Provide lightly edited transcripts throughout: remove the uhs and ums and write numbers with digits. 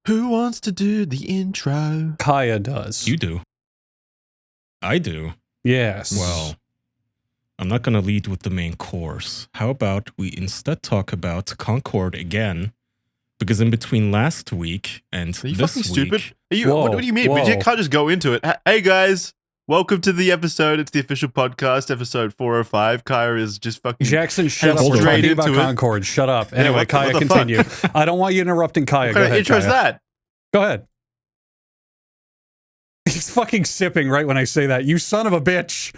Who wants to do the intro? Kaya does. You do. I do. Yes. Well, I'm not going to lead with the main course. How about we instead talk about Concord again? Because in between last week and Are you this fucking week... stupid? What do you mean? We can't just go into it. Hey guys, welcome to the episode. It's the official podcast, episode 405. Kaya is just fucking... Jackson, shut up. We're talking about Concord. Shut up. Anyway, Kaya, continue. I don't want you interrupting Kaya. Go ahead, intro's Kaya. that? Go ahead. He's fucking sipping right when I say that. You son of a bitch.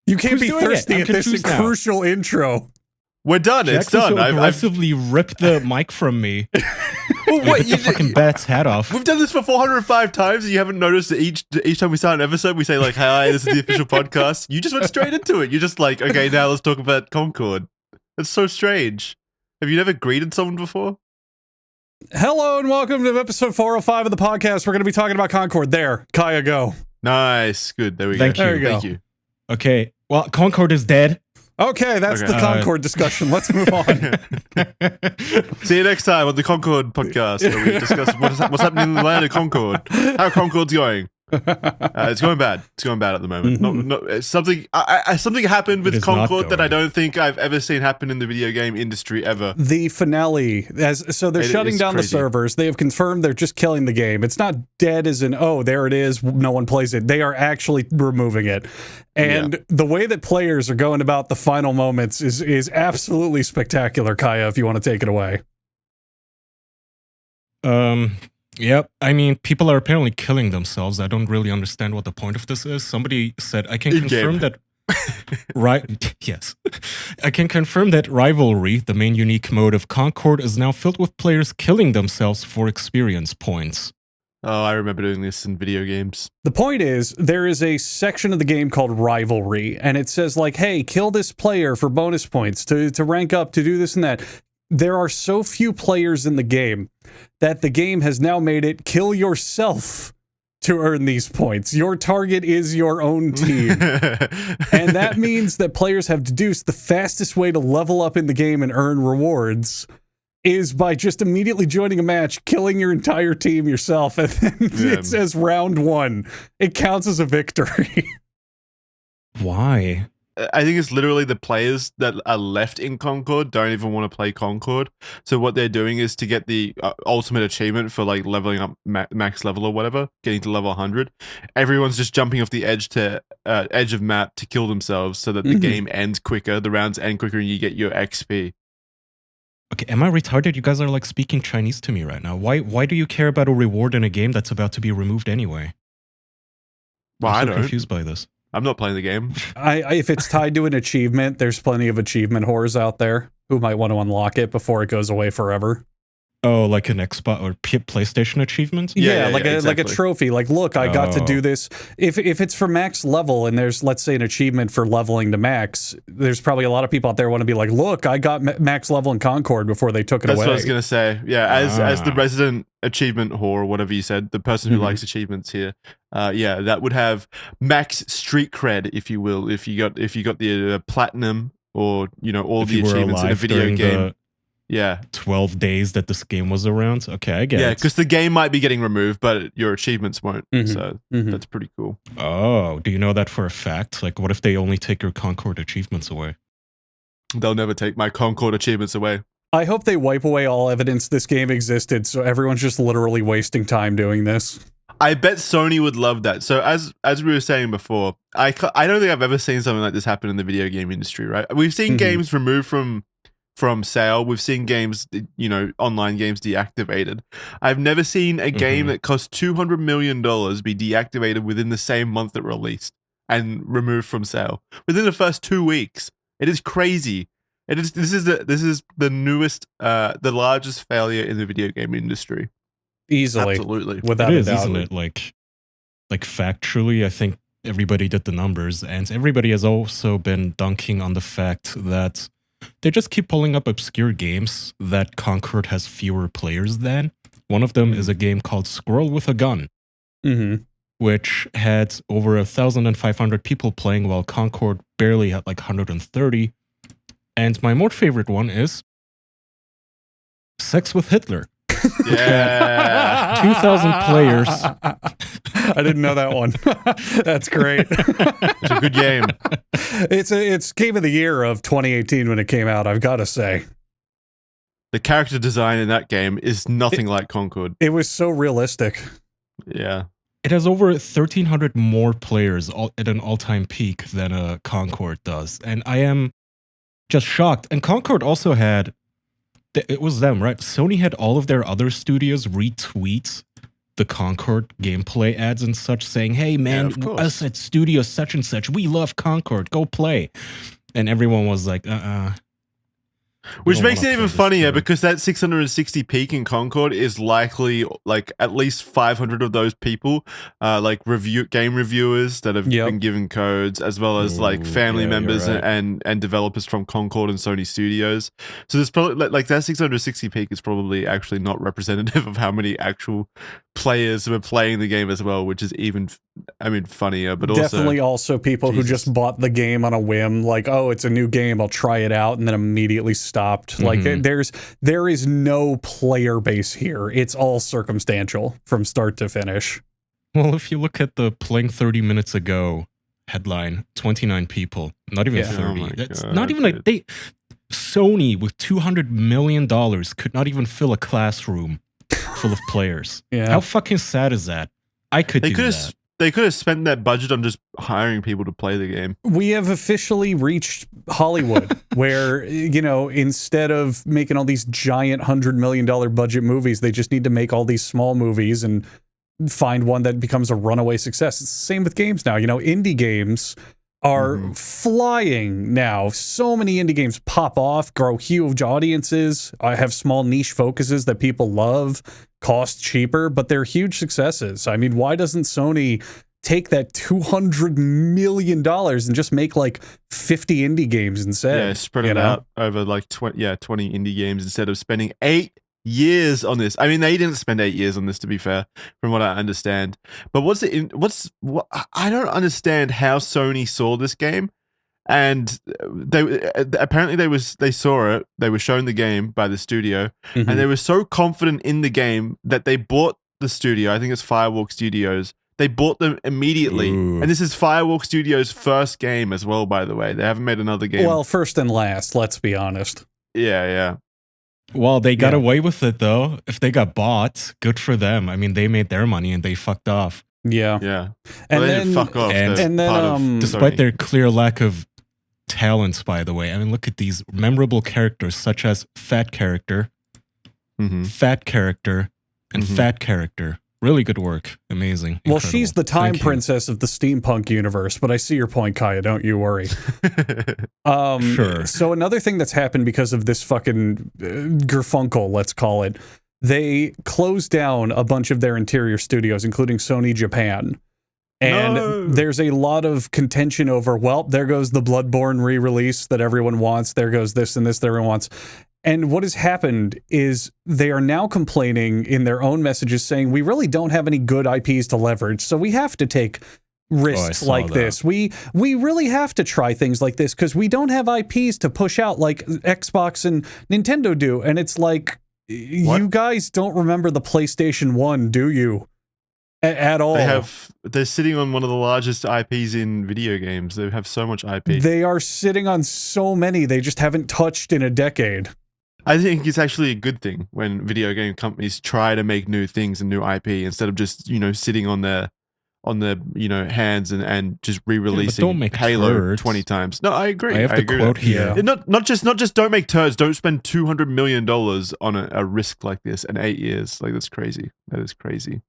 You can't be thirsty at this crucial intro. We're done. It's done. I've aggressively ripped the mic from me. Well, what? You fucking bat's hat off. We've done this for 405 times, and you haven't noticed that each time we start an episode, we say like, "Hi, this is the official podcast." You just went straight into it. You're just like, "Okay, now let's talk about Concord." That's so strange. Have you never greeted someone before? Hello and welcome to episode 405 of the podcast. We're going to be talking about Concord. There, Kaya, go. Nice, good. There we go. Thank you. There you go. Thank you. Okay, well, Concord is dead. Okay, that's the Concord discussion. Let's move on. See you next time on the Concord podcast, where we discuss what's happening in the land of Concord, how Concord's going. It's going bad. It's going bad at the moment. Something happened with Concord that I don't think I've ever seen happen in the video game industry ever. The finale, so they're shutting down the servers. They have confirmed they're just killing the game. It's not dead as in, oh, there it is, no one plays it. They are actually removing it. And the way that players are going about the final moments is absolutely spectacular, Kaya, if you want to take it away. Yep. I mean, people are apparently killing themselves. I don't really understand what the point of this is. Somebody said, I can confirm that... Yes. I can confirm that Rivalry, the main unique mode of Concord, is now filled with players killing themselves for experience points. Oh, I remember doing this in video games. The point is, there is a section of the game called Rivalry, and it says, like, hey, kill this player for bonus points, to rank up, to do this and that. There are so few players in the game that the game has now made it kill yourself to earn these points. Your target is your own team. And that means that players have deduced the fastest way to level up in the game and earn rewards is by just immediately joining a match, killing your entire team yourself, and then it says round one. It counts as a victory. Why? I think it's literally the players that are left in Concord don't even want to play Concord. So what they're doing is to get the ultimate achievement for like leveling up max level or whatever, getting to level 100. Everyone's just jumping off the edge of map to kill themselves so that the game ends quicker, the rounds end quicker, and you get your XP. Okay, am I retarded? You guys are like speaking Chinese to me right now. Why do you care about a reward in a game that's about to be removed anyway? Well, I'm so confused by this. I'm not playing the game. If it's tied to an achievement, there's plenty of achievement whores out there who might want to unlock it before it goes away forever. Oh, like an Xbox or PlayStation achievement? Yeah, like a trophy. Like, look, I got to do this. If it's for max level and there's, let's say, an achievement for leveling to max, there's probably a lot of people out there want to be like, look, I got max level in Concord before they took it away. That's what I was going to say. Yeah, as the resident achievement whore, or whatever you said, the person who likes achievements here, that would have max street cred, if you will, if you got the platinum or all the achievements in a video game. 12 days that this game was around. Okay, I get it. Yeah, because the game might be getting removed, but your achievements won't. So that's pretty cool. Oh, do you know that for a fact? Like, what if they only take your Concord achievements away? They'll never take my Concord achievements away. I hope they wipe away all evidence this game existed, so everyone's just literally wasting time doing this. I bet Sony would love that. So as we were saying before, I don't think I've ever seen something like this happen in the video game industry, right? We've seen games removed from sale. We've seen games, online games deactivated. I've never seen a game that cost $200 million be deactivated within the same month it released and removed from sale within the first 2 weeks. It is crazy. This is the newest, the largest failure in the video game industry. Easily, absolutely, without a doubt. Isn't it? Like factually, I think everybody did the numbers, and everybody has also been dunking on the fact that they just keep pulling up obscure games that Concord has fewer players than. One of them is a game called Squirrel with a Gun, which had over 1,500 people playing, while Concord barely had like 130. And my more favorite one is Sex with Hitler. Yeah. 2,000 players. I didn't know that one. That's great. It's a good game. It's game of the year of 2018 when it came out, I've got to say. The character design in that game is nothing like Concord. It was so realistic. Yeah. It has over 1,300 more players at an all-time peak than Concord does. And I am just shocked. And Concord also had, it was them, right? Sony had all of their other studios retweet the Concord gameplay ads and such, saying, hey man, us at studio such and such, we love Concord, go play. And everyone was like, Which makes it even funnier because that 660 peak in Concord is likely like at least 500 of those people, like game reviewers that have been given codes, as well as like family members and developers from Concord and Sony Studios. So there's probably like that 660 peak is probably actually not representative of how many actual players were playing the game as well, which is even, I mean, funnier. But definitely also people who just bought the game on a whim, like, oh, it's a new game, I'll try it out, and then immediately stopped. Like there is no player base here. It's all circumstantial from start to finish. Well, if you look at the playing 30 minutes ago headline, 29 people, not even 30. That's not even Sony with $200 million could not even fill a classroom full of players. How fucking sad is that? I could do that. They could have spent that budget on just hiring people to play the game. We have officially reached Hollywood, where, you know, instead of making all these giant $100 million budget movies, they just need to make all these small movies and find one that becomes a runaway success. It's the same with games now. You know, indie games are flying now. So many indie games pop off, grow huge audiences, have small niche focuses that people love, cost cheaper, but they're huge successes. I mean, why doesn't Sony take that $200 million and just make like 50 indie games instead? Yeah, spread it out over like 20 indie games instead of spending 8 years on this. I mean, they didn't spend 8 years on this, to be fair, from what I understand. But I don't understand how Sony saw this game, and they saw it. They were shown the game by the studio, and they were so confident in the game that they bought the studio. I think it's Firewalk Studios. They bought them immediately, and this is Firewalk Studios' first game as well. By the way, they haven't made another game. Well, first and last. Let's be honest. Yeah. Well, they got away with it, though. If they got bought, good for them. I mean, they made their money and they fucked off. Yeah. And well, they then, didn't fuck off. And then, despite their clear lack of talents, by the way, I mean, look at these memorable characters such as Fat Character, Fat Character, and Fat Character. Really good work. Amazing. Well, Incredible. she's the time princess of the steampunk universe, but I see your point, Kaya. Don't you worry. Sure. So another thing that's happened because of this fucking gerfunkel, let's call it, they closed down a bunch of their interior studios, including Sony Japan. And there's a lot of contention over, well, there goes the Bloodborne re-release that everyone wants. There goes this and this that everyone wants. And what has happened is they are now complaining in their own messages saying, we really don't have any good IPs to leverage, so we have to take risks like this. We really have to try things like this because we don't have IPs to push out like Xbox and Nintendo do. And it's like, you guys don't remember the PlayStation 1, do you? At all. They're sitting on one of the largest IPs in video games. They have so much IP. They are sitting on so many they just haven't touched in a decade. I think it's actually a good thing when video game companies try to make new things and new IP instead of just, you know, sitting on their you know, hands and just re-releasing Halo 20 times. No, I agree. I have the quote here. Not just don't make turds. Don't spend $200 million on a risk like this in 8 years. Like, that's crazy. That is crazy.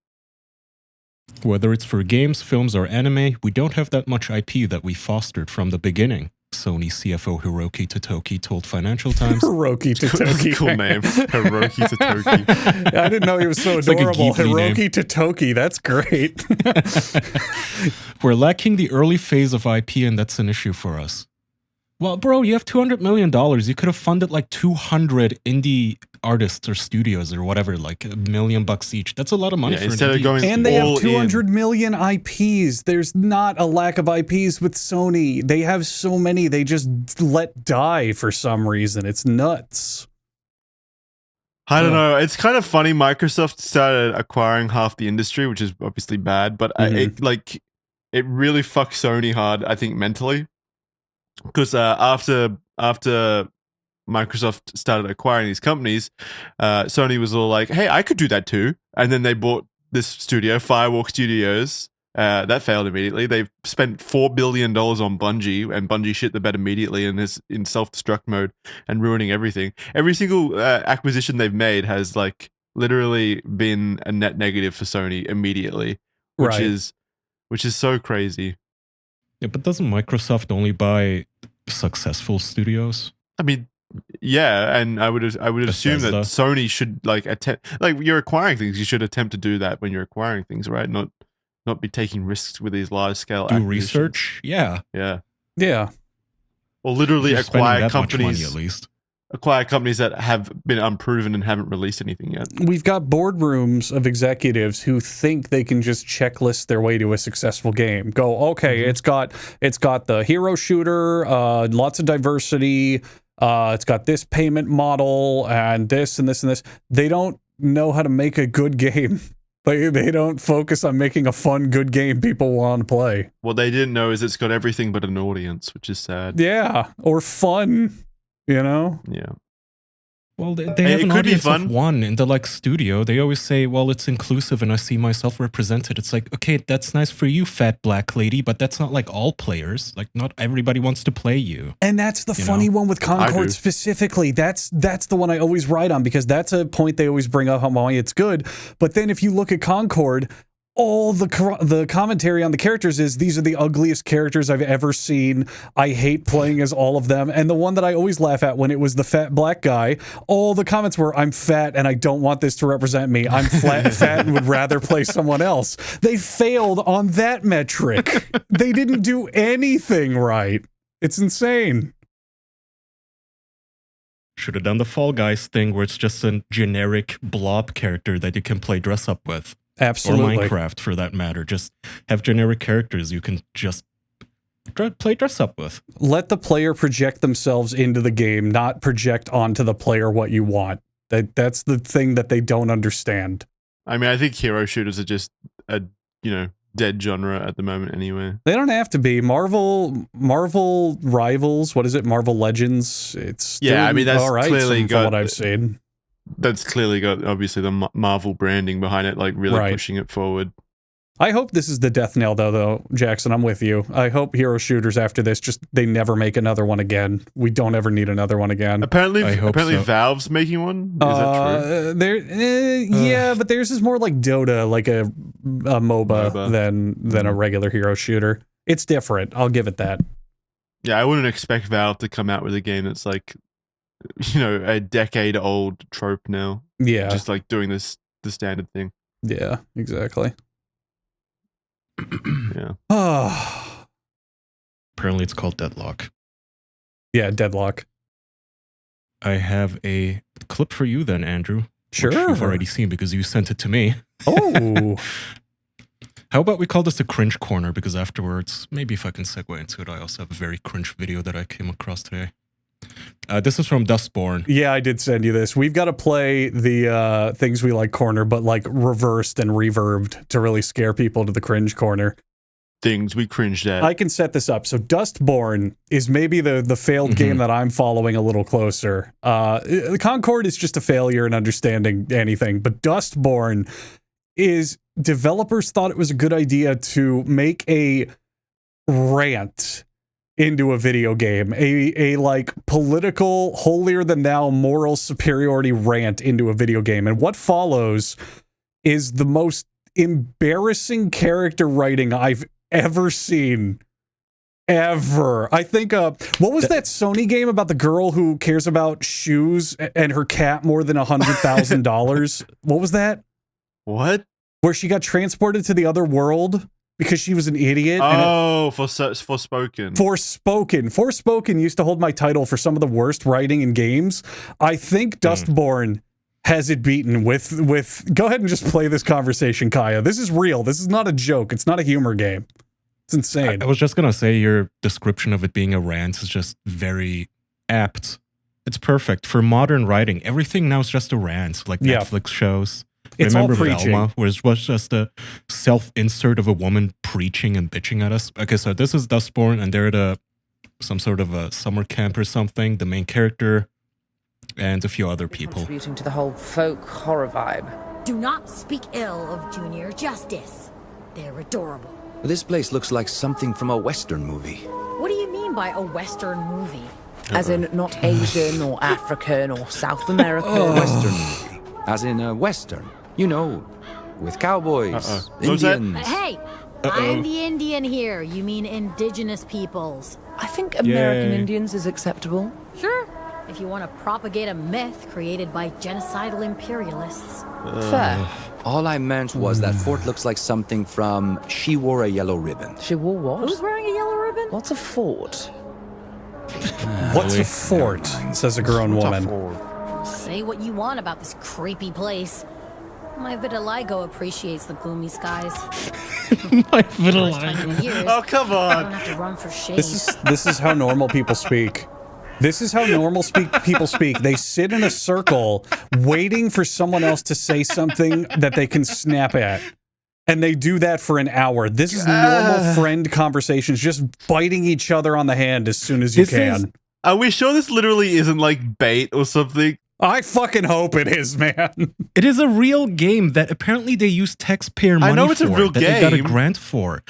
Whether it's for games, films, or anime, we don't have that much IP that we fostered from the beginning. Sony CFO Hiroki Totoki told Financial Times. Hiroki Totoki. Cool name. Hiroki Totoki. I didn't know he was so adorable. Like Hiroki Totoki. That's great. We're lacking the early phase of IP, and that's an issue for us. Well, bro, you have $200 million. You could have funded like 200 indie artists or studios or whatever, like $1 million each. That's a lot of money for instead of going and they have 200 million IPs. There's not a lack of IPs with Sony. They have so many they just let die for some reason. It's nuts. I don't know. It's kind of funny. Microsoft started acquiring half the industry, which is obviously bad, but it really fucked Sony hard, I think, mentally. Because after Microsoft started acquiring these companies, Sony was all like, hey, I could do that too. And then they bought this studio, Firewalk Studios. That failed immediately. They've spent $4 billion on Bungie, and Bungie shit the bed immediately and is in self-destruct mode and ruining everything. Every single acquisition they've made has like literally been a net negative for Sony immediately, which is so crazy. Yeah, but doesn't Microsoft only buy successful studios? I mean, yeah, and I would assume that Sony should like attempt, like you're acquiring things, you should attempt to do that when you're acquiring things, right? Not be taking risks with these large scale do research. Yeah. Or literally acquire companies, at least. Acquire companies that have been unproven and haven't released anything yet. We've got boardrooms of executives who think they can just checklist their way to a successful game. Go, okay, it's got the hero shooter, lots of diversity, it's got this payment model and this and this and this. They don't know how to make a good game. They don't focus on making a fun, good game people want to play. What they didn't know is it's got everything but an audience, which is sad. Yeah, or fun, you know? Yeah. Well, they have an audience of one in the like studio. They always say, well, it's inclusive and I see myself represented. It's like, okay, that's nice for you, fat black lady, but that's not like all players. Like not everybody wants to play you. And that's the funny one with Concord specifically. That's the one I always write on because that's a point they always bring up how why it's good. But then if you look at Concord, all the commentary on the characters is these are the ugliest characters I've ever seen. I hate playing as all of them. And the one that I always laugh at when it was the fat black guy, all the comments were, I'm fat and I don't want this to represent me. I'm fat and would rather play someone else. They failed on that metric. They didn't do anything right. It's insane. Should have done the Fall Guys thing where it's just a generic blob character that you can play dress up with. Absolutely. Or Minecraft, for that matter. Just have generic characters you can just play dress up with. Let the player project themselves into the game, not project onto the player what you want. That's the thing that they don't understand. I mean, I think hero shooters are just a, dead genre at the moment anyway. They don't have to be. Marvel Rivals, what is it? Marvel Legends. It's that's all right clearly from what I've seen. That's clearly got obviously the Marvel branding behind it, like really pushing it forward. I hope this is the death knell though, Jackson. I'm with you. I hope hero shooters after this they never make another one again. We don't ever need another one again. Apparently Valve's making one. Is that true? Yeah, but theirs is more like Dota, like a MOBA. than a regular hero shooter. It's different. I'll give it that. Yeah, I wouldn't expect Valve to come out with a game that's like, a decade-old trope now. Yeah. Just like doing the standard thing. Yeah, exactly. Yeah. Apparently it's called Deadlock. Yeah, Deadlock. I have a clip for you then, Andrew. Sure. Which you've already seen because you sent it to me. Oh. How about we call this a cringe corner? Because afterwards, maybe if I can segue into it, I also have a very cringe video that I came across today. This is from Dustborn. Yeah, I did send you this. We've got to play the things we like corner, but like reversed and reverbed to really scare people to the cringe corner. Things we cringed at. I can set this up. So Dustborn is maybe the failed game that I'm following a little closer. Concord is just a failure in understanding anything, but Dustborn is developers thought it was a good idea to make a rant into a video game, a like political holier than thou moral superiority rant into a video game. And what follows is the most embarrassing character writing I've ever seen. Ever. I think, what was that Sony game about the girl who cares about shoes and her cat more than $100,000? What was that? What? Where she got transported to the other world because she was an idiot. Oh, Forspoken. Forspoken used to hold my title for some of the worst writing in games. I think Dustborn has it beaten with. Go ahead and just play this conversation, Kaya. This is real. This is not a joke. It's not a humor game. It's insane. I was just gonna say your description of it being a rant is just very apt. It's perfect for modern writing. Everything now is just a rant, like Netflix shows. It's Remember all preaching. Velma, where it was just a self-insert of a woman preaching and bitching at us? Okay, so this is Dustborn, and they're at some sort of a summer camp or something. The main character and a few other people. Contributing to the whole folk horror vibe. Do not speak ill of Junior Justice. They're adorable. This place looks like something from a Western movie. What do you mean by a Western movie? As in not Asian or African or South American. Western movie. As in a Western. You know, with cowboys, Was that- Indians. Hey, I'm the Indian here. You mean indigenous peoples. I think American Yay. Indians is acceptable. Sure. If you want to propagate a myth created by genocidal imperialists. Fair. All I meant was that fort looks like something from She Wore a Yellow Ribbon. She wore what? Who's wearing a yellow ribbon? What's a fort? What's a fort? Says a grown woman. Say what you want about this creepy place. My vitiligo appreciates the gloomy skies. My First time in years, Oh, come I don't on. have to run for shade. This is how normal people speak. This is how normal people speak. They sit in a circle waiting for someone else to say something that they can snap at. And they do that for an hour. This is normal friend conversations, just biting each other on the hand as soon as you can. Are we sure this literally isn't like bait or something? I fucking hope it is, man. It is a real game that apparently they use taxpayer money know it's a for, real that they got a game. grant for.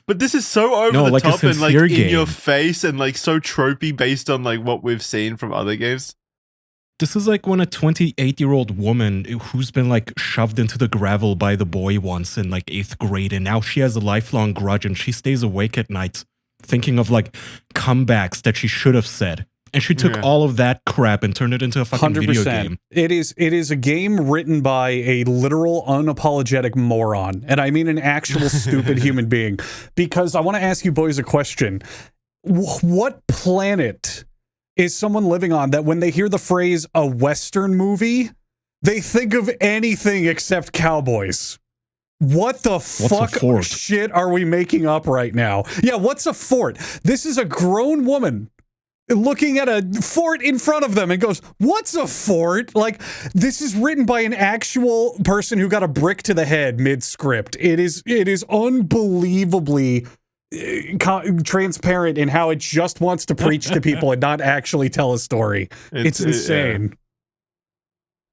But this is so over No, the like a top and like sincere in your game. face and like so tropey based on like what we've seen from other games. This is like when a 28-year-old woman who's been like shoved into the gravel by the boy once in like 8th grade, and now she has a lifelong grudge and she stays awake at night thinking of like comebacks that she should have said. And she took all of that crap and turned it into a fucking video game. It is a game written by a literal unapologetic moron. And I mean an actual stupid human being. Because I want to ask you boys a question. What planet is someone living on that when they hear the phrase a Western movie, they think of anything except cowboys? What the fuck fort? shit are we making up right now? Yeah, what's a fort? This is a grown woman looking at a fort in front of them and goes, what's a fort? Like, this is written by an actual person who got a brick to the head mid-script. It is unbelievably transparent in how it just wants to preach to people and not actually tell a story. It's insane.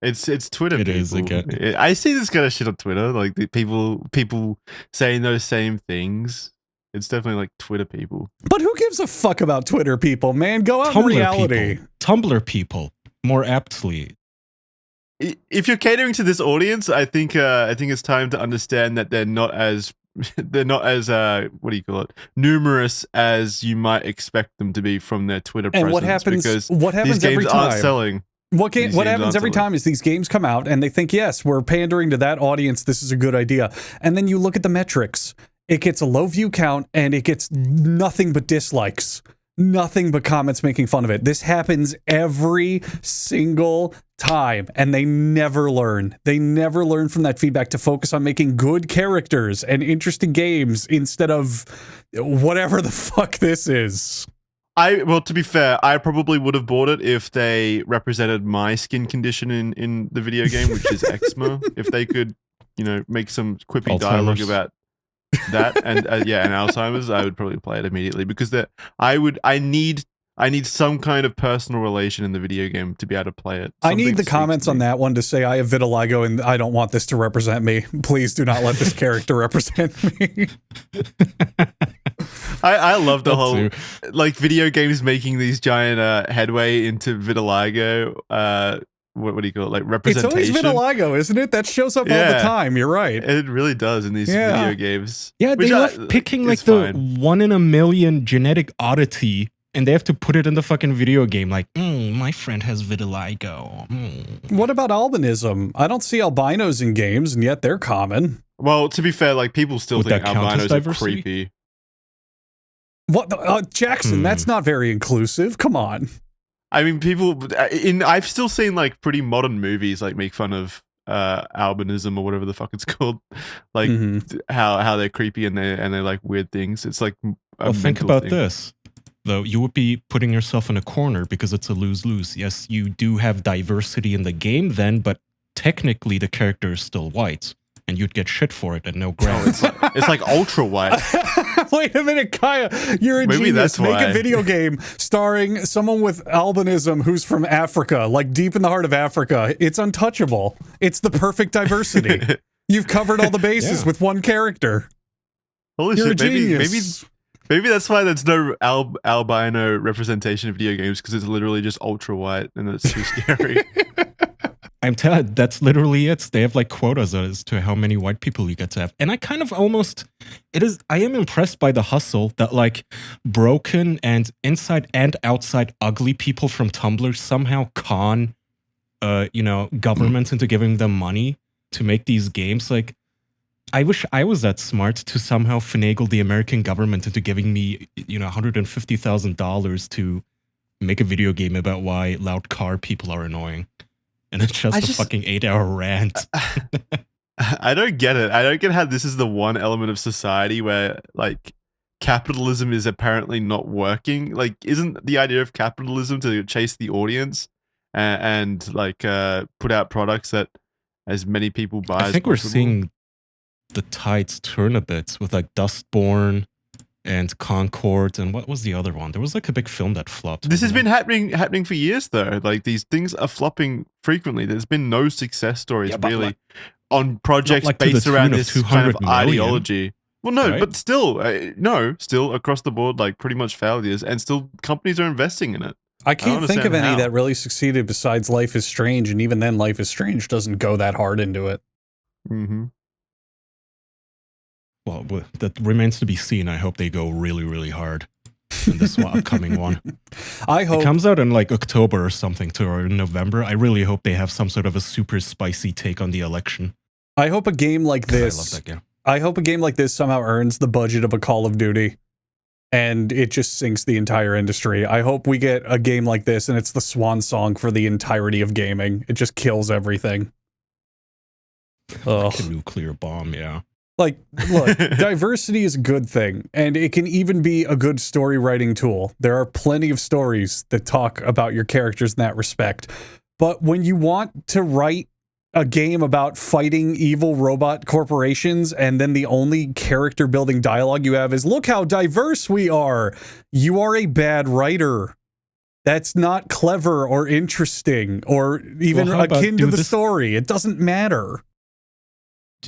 It's Twitter. It is people. again. I see this kind of shit on Twitter, like the people saying those same things. It's definitely like Twitter people. But who gives a fuck about Twitter people, man? Go out in reality. Tumblr people, more aptly. If you're catering to this audience, I think it's time to understand that they're not as what do you call it, numerous as you might expect them to be from their Twitter presence. And what happens? Because What happens these games every aren't time? selling. What These happens games every aren't time is these games come out and they think, yes, we're pandering to that audience. This is a good idea. And then you look at the metrics. It gets a low view count and it gets nothing but dislikes. Nothing but comments making fun of it. This happens every single time and they never learn. They never learn from that feedback to focus on making good characters and interesting games instead of whatever the fuck this is. Well, to be fair, I probably would have bought it if they represented my skin condition in the video game, which is eczema. If they could, make some quippy dialogue Alzheimer's. about that and and Alzheimer's, I would probably play it immediately because I need some kind of personal relation in the video game to be able to play it. I need Something the speaks comments to on me. that one to say I have vitiligo and I don't want this to represent me. Please do not let this character represent me. I love the That whole too. like video games making these giant headway into vitiligo. What do you call it? Like It's representation. always vitiligo, isn't it? That shows up all the Yeah. time. You're right. It really does in these Yeah. video games. Yeah, they Which love picking like it's the fine. 1 in a million genetic oddity, and they have to put it in the fucking video game. Like, my friend has vitiligo. What about albinism? I don't see albinos in games, and yet they're common. Well, to be fair, like people still Would think that count as albinos are diversity? creepy. What the, Jackson? That's not very inclusive. Come on. I mean, I've still seen like pretty modern movies like make fun of albinism or whatever the fuck it's called, like Mhm. how they're creepy and they like weird things. It's like a Well, think mental about thing. this. though, you would be putting yourself in a corner because it's a lose-lose. Yes, you do have diversity in the game then, but technically the character is still white, and you'd get shit for it and no grants. It's like ultra white. Wait a minute, Kaya, you're a Maybe genius. that's Make why. a video game starring someone with albinism who's from Africa, like deep in the heart of Africa. It's untouchable. It's the perfect diversity. You've covered all the bases with one character. Holy You're shit! a genius. Maybe that's why there's no albino representation of video games, because it's literally just ultra white and it's too scary. I'm telling you, that's literally it. They have like quotas as to how many white people you get to have. And I kind of I am impressed by the hustle that like broken and inside and outside ugly people from Tumblr somehow con, governments into giving them money to make these games. Like, I wish I was that smart to somehow finagle the American government into giving me, $150,000 to make a video game about why loud car people are annoying. And it's just a fucking 8-hour rant. I don't get it. I don't get how this is the one element of society where, like, capitalism is apparently not working. Like, isn't the idea of capitalism to chase the audience and put out products that as many people buy I think as we're possible? seeing the tides turn a bit with, like, Dustborn and Concord, and what was the other one? There was like a big film that flopped. This has been happening for years, though. Like, these things are flopping frequently. There's been no success stories really on projects like to the based around tune of this kind 200 of million. ideology. Well, no, Right? but still, still across the board, like pretty much failures, and still companies are investing in it. I can't think of understand any how. that really succeeded besides Life is Strange, and even then Life is Strange doesn't go that hard into it. Mm-hmm. Well, that remains to be seen. I hope they go really, really hard in this upcoming one. I hope It comes out in like October or something, or in November. I really hope they have some sort of a super spicy take on the election. I hope a game like this I love that game. I hope a game like this somehow earns the budget of a Call of Duty and it just sinks the entire industry. I hope we get a game like this and it's the swan song for the entirety of gaming. It just kills everything. Like a nuclear bomb, yeah. Like, look, diversity is a good thing, and it can even be a good story writing tool. There are plenty of stories that talk about your characters in that respect. But when you want to write a game about fighting evil robot corporations, and then the only character building dialogue you have is, look how diverse we are, you are a bad writer. That's not clever or interesting or even Well, how about akin to do the this- story. It doesn't matter.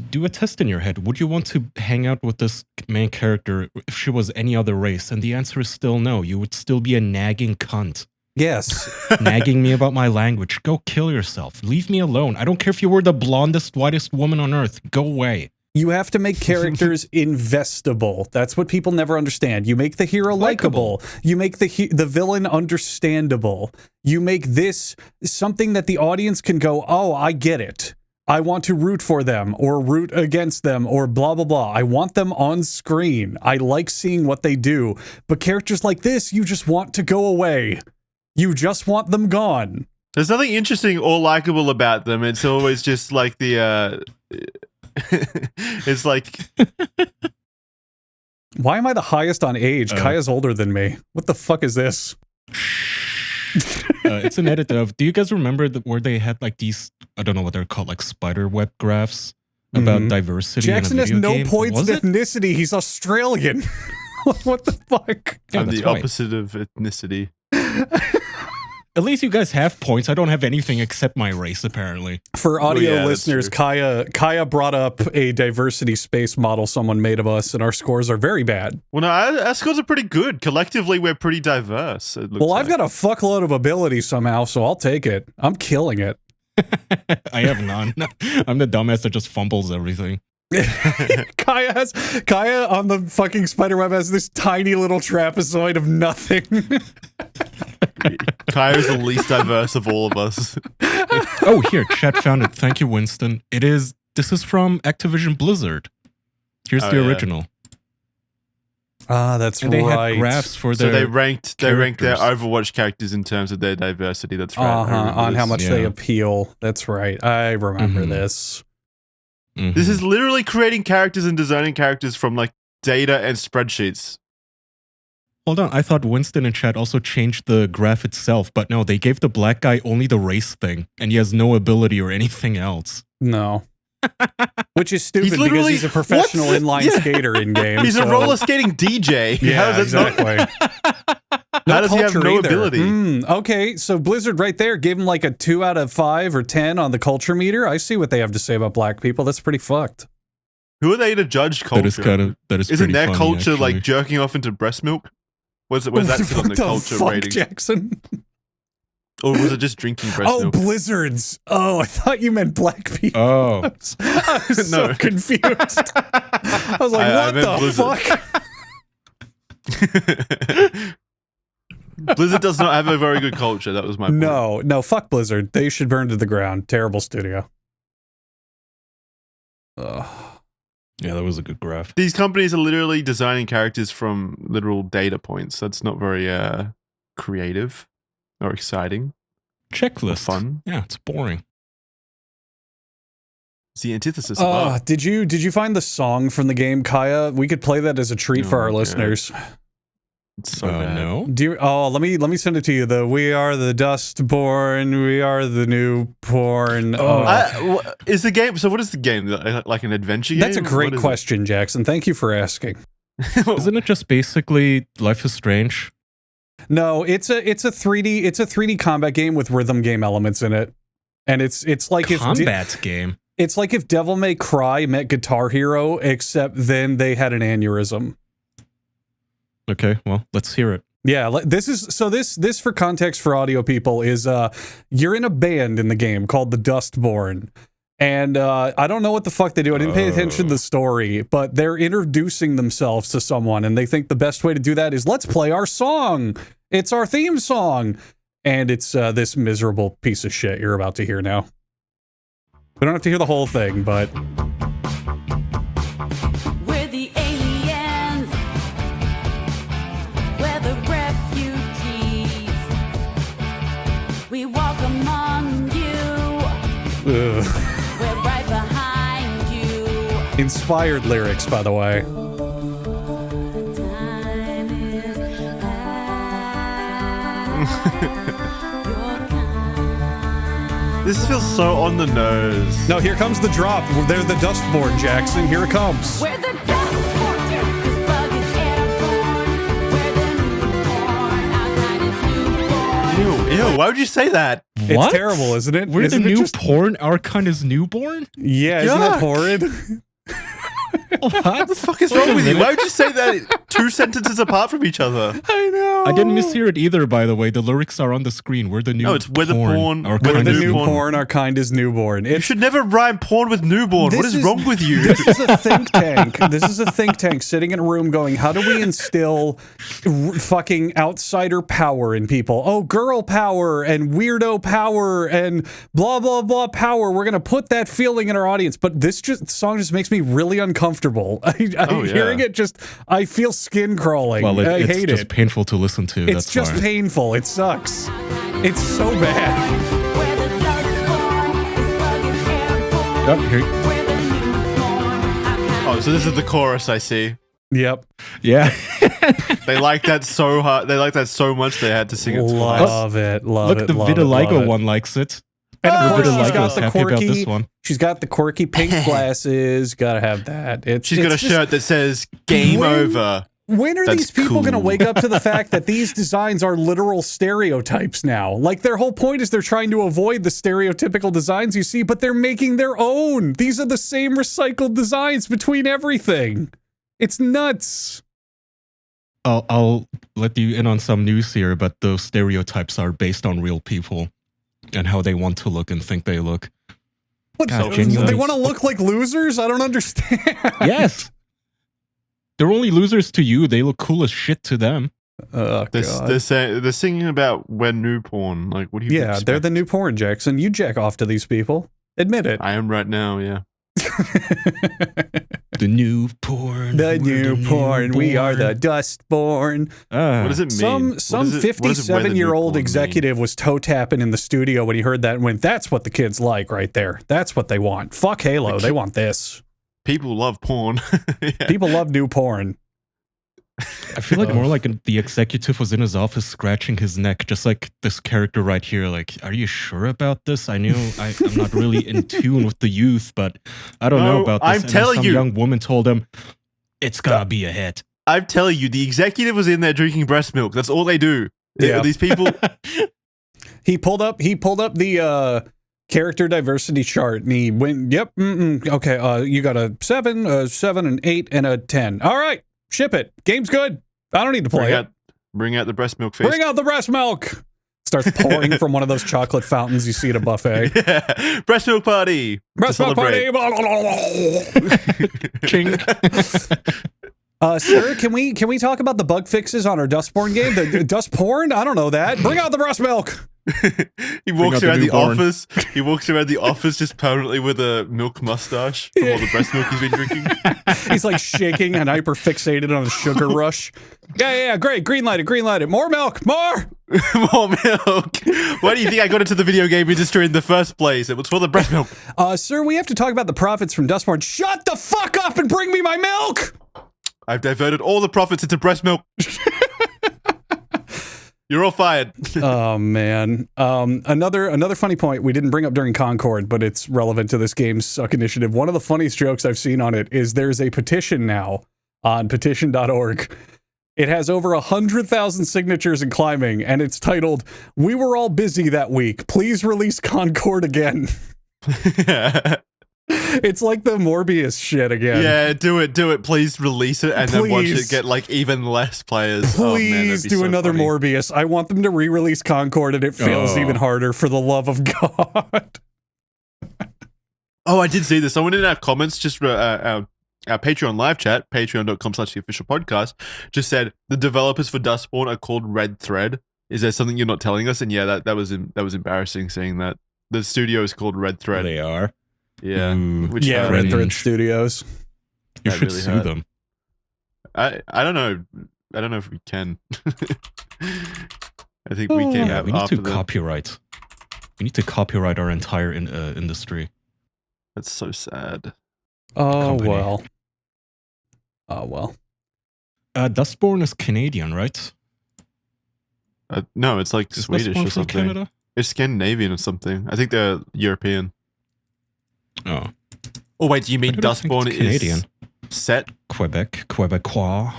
Do a test in your head. Would you want to hang out with this main character if she was any other race? And the answer is still no. You would still be a nagging cunt. Yes. Nagging me about my language. Go kill yourself. Leave me alone. I don't care if you were the blondest, whitest woman on earth. Go away. You have to make characters investable. That's what people never understand. You make the hero likable. You make the villain understandable. You make this something that the audience can go, oh, I get it. I want to root for them or root against them or blah, blah, blah. I want them on screen. I like seeing what they do. But characters like this, you just want to go away. You just want them gone. There's nothing interesting or likable about them. It's always just like the it's like Why am I the highest on age? Kaya's older than me. What the fuck is this? It's an edit of. Do you guys remember where they had like these? I don't know what they're called, like spider web graphs about diversity. Jackson in a has video no game? points Was of it? ethnicity. He's Australian. What the fuck? Yeah, I'm that's the right. opposite of ethnicity. At least you guys have points. I don't have anything except my race, apparently. For audio yeah, that's listeners, Kaya brought up a diversity space model someone made of us, and our scores are very bad. Well, no, our scores are pretty good. Collectively, we're pretty diverse. It looks Well, I've like. got a fuckload of ability somehow, so I'll take it. I'm killing it. I have none. I'm the dumbass that just fumbles everything. Kaya on the fucking spiderweb has this tiny little trapezoid of nothing. Kaya's the least diverse of all of us. Oh, here, chat found it. Thank you, Winston. This is from Activision Blizzard. Here's Oh, the yeah. original. Ah, that's And they right. had graphs for So their they ranked their characters. Overwatch characters in terms of their diversity. That's right. I remember On how this. much they Yeah. appeal. That's right. I remember Mhm. this. Mhm. This is literally creating characters and designing characters from like data and spreadsheets. Hold on, I thought Winston in chat also changed the graph itself, but no, they gave the black guy only the race thing, and he has no ability or anything else. No. Which is stupid because literally- he's a professional what? inline Yeah. skater in game. He's a roller skating DJ. Yeah, How does that exactly. How does he have culture no either. ability? Okay, so Blizzard right there gave him like a 2 out of 5 or 10 on the culture meter. I see what they have to say about black people. That's pretty fucked. Who are they to judge culture? That is Isn't pretty their funny, culture actually. like jerking off into breast milk? Was that sit on the What culture fuck, rating? Jackson? Or was it just drinking breast Oh, milk? Blizzards. Oh, I thought you meant black people. Oh, I was so No. confused. I was like, I what meant the Blizzard. fuck? Blizzard does not have a very good culture. That was my point. No, fuck Blizzard. They should burn to the ground. Terrible studio. Ugh. yeah, that was a good graph. These companies are literally designing characters from literal data points. That's not very creative or exciting. Checklist. Fun. Yeah, it's boring. It's the antithesis of art. Did you find the song from the game, Kaya? We could play that as a treat for Oh, our God. listeners. It's so bad. No. Let me send it to you. We are the Dustborn. We are the new porn. Is the game? So what is the game? Like an adventure game? That's a great What is question, Jackson. Thank you for asking. it? Isn't it just basically Life is Strange? No, it's a 3D combat game with rhythm game elements in it, and it's like Combat game. it's like if Devil May Cry met Guitar Hero, except then they had an aneurysm. Okay, well, let's hear it. Yeah, this for context for audio people is you're in a band in the game called the Dustborn. And I don't know what the fuck they do. I didn't pay attention to the story, but they're introducing themselves to someone, and they think the best way to do that is let's play our song. It's our theme song. And it's this miserable piece of shit you're about to hear now. We don't have to hear the whole thing, but We're the aliens. We're the refugees. We walk among you. We're right behind you. inspired lyrics, by the way. Time is past. Your kind. This feels so on the nose. No, here comes the drop. They're the Dustborn, Jackson. Here it comes. We're the Dustborn. This bug is airborne. We're the newborn. Our kind is newborn. Ew, why would you say that? It's terrible, isn't it? We're Isn't the it new just- porn. Our kind is newborn. Yeah, isn't that Yuck. horrid? What the fuck is wrong with you? Why would you say that 2 sentences apart from each other? I know. I didn't mishear it either, by the way. The lyrics are on the screen. We're the new No, it's we're the porn, Our we're We're kind the is new new porn. porn. Our kind is newborn. You should never rhyme porn with newborn. What This is wrong with you? This is a think tank. This is a think tank sitting in a room going, how do we instill fucking outsider power in people? Oh, girl power and weirdo power and blah, blah, blah power. We're going to put that feeling in our audience. But this song just makes me really uncomfortable. Hearing it just, I feel skin crawling. Well, I it's hate just it. painful to listen to. It's that's just why. painful. It sucks. It's so bad. We're the Dustborn. This bug is airborne. Yep, here- We're the newborn. Our kind Oh, so this is the chorus I see. Yep. Yeah. They like that so hard. They like that so much they had to sing it twice. Love it. Love Look, it. the love it, vitiligo love it. one likes it. And of course, Vitiligo she's got is the happy about quirky. this one. She's got the quirky pink glasses. Gotta have that. She's got a shirt that says "Game When- Over." When are That's these people going to cool. wake up to the fact that these designs are literal stereotypes now? Like, their whole point is they're trying to avoid the stereotypical designs you see, but they're making their own. These are the same recycled designs between everything. It's nuts. I'll let you in on some news here, but those stereotypes are based on real people and how they want to look and think they look. What, God, they genuinely. want to look like losers? I don't understand. Yes. They're only losers to you. They look cool as shit to them. Oh, God. They're singing about when new porn. Like, what do you? Yeah, expect? they're the new porn, Jackson. You jack off to these people. Admit it. I am right now. Yeah. The new porn. The we're new porn. We are the newborn. Dustborn. Ah. What does it mean? Some What is it- what does it- where the new 57-year-old porn executive was toe tapping in the studio when he heard that and went, "That's what the kids like right there. That's what they want. Fuck Halo. They want this. mean? People love porn. Yeah. People love new porn." I feel like more like the executive was in his office scratching his neck, just like this character right here. Like, are you sure about this? I'm not really in tune with the youth, but I don't know about this. I'm telling some you, young woman told him, it's gonna be a hit. I'm telling you, the executive was in there drinking breast milk. That's all they do. Yeah. These people. He pulled up the character diversity chart and he went, yep, okay, you got a 7, a 7, an 8, and a 10. All right, ship it. Game's good. I don't need to play it. Bring out the breast milk face. Bring out the breast milk. Starts pouring from one of those chocolate fountains you see at a buffet. Yeah. Breast milk party. Breast milk party. Ching. Sir, can we talk about the bug fixes on our Dustborn game? The Dustborn? I don't know that. Bring out the breast milk. He walks around the office. He walks around the office just permanently with a milk mustache from all the breast milk he's been drinking. He's like shaking and hyper fixated on a sugar rush. Yeah, great. Green light it. More milk, more. More milk. Why do you think I got into the video game industry in the first place? It was for the breast milk. Sir, we have to talk about the profits from Dustborn. Shut the fuck up and bring me my milk. I've diverted all the profits into breast milk. You're all fired. Oh man. Another funny point we didn't bring up during Concord, but it's relevant to this game's Suck Initiative. One of the funniest jokes I've seen on it is there's a petition now on petition.org. It has over 100,000 signatures and climbing, and it's titled, "We were all busy that week. Please release Concord again." It's like the Morbius shit again. Yeah, do it. Please release it and then watch it get like even less players. Please do another Morbius. I want them to re-release Concord and it fails even harder, for the love of God. Oh, I did see this. Someone in our comments, just our Patreon live chat, patreon.com/theofficialpodcast, just said the developers for Dustborn are called Red Thread. Is there something you're not telling us? And yeah, that was embarrassing seeing that. The studio is called Red Thread. They are. Yeah. Which Red Thread Studios. You should really sue them. I don't know. I don't know if we can. I think we can. Yeah, we need to copyright. We need to copyright our entire industry. That's so sad. Oh well. Oh well. Dustborn is Canadian, right? No, it's like Is Swedish Dustborn or from something. Canada? It's Scandinavian or something. I think they're European. Oh. Oh wait, do you mean Dustborn is Canadian? Set Quebecois.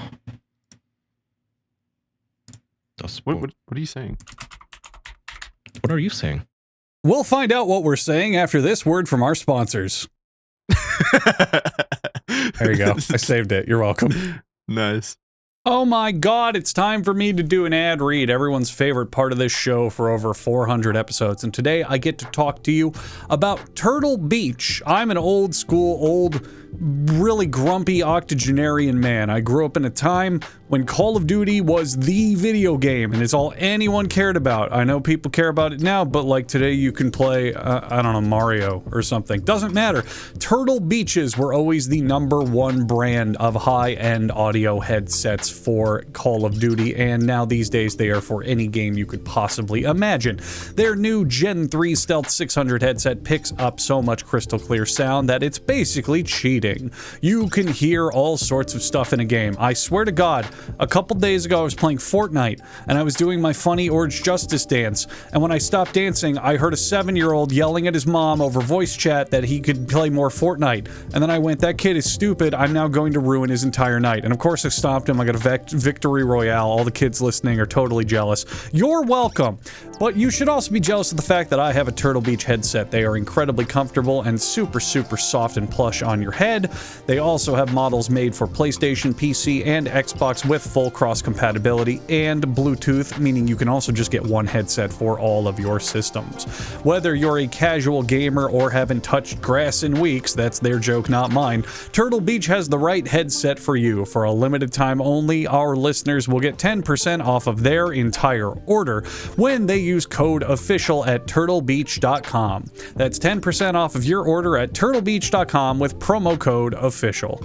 Dustborn. What are you saying? What are you saying? We'll find out what we're saying after this word from our sponsors. There you go. I saved it. You're welcome. Nice. Oh my God, it's time for me to do an ad read, everyone's favorite part of this show for over 400 episodes. And today I get to talk to you about Turtle Beach. I'm an old school, really grumpy octogenarian man. I grew up in a time when Call of Duty was the video game and it's all anyone cared about. I know people care about it now, but like today you can play, I don't know, Mario or something. Doesn't matter. Turtle Beaches were always the #1 brand of high-end audio headsets for Call of Duty, and now these days they are for any game you could possibly imagine. Their new Gen 3 Stealth 600 headset picks up so much crystal clear sound that it's basically cheating. You can hear all sorts of stuff in a game. I swear to God, a couple days ago I was playing Fortnite and I was doing my funny Orange Justice dance, and when I stopped dancing I heard a 7-year-old yelling at his mom over voice chat that he could play more Fortnite, and then I went, that kid is stupid, I'm now going to ruin his entire night. And of course I stopped him. I got a victory royale. All the kids listening are totally jealous. You're welcome. But you should also be jealous of the fact that I have a Turtle Beach headset. They are incredibly comfortable and super soft and plush on your head. They also have models made for PlayStation, PC, and Xbox with full cross compatibility and Bluetooth, meaning you can also just get one headset for all of your systems. Whether you're a casual gamer or haven't touched grass in weeks, that's their joke, not mine, Turtle Beach has the right headset for you. For a limited time only, our listeners will get 10% off of their entire order when they use code official at turtlebeach.com. That's 10% off of your order at turtlebeach.com with promo code official.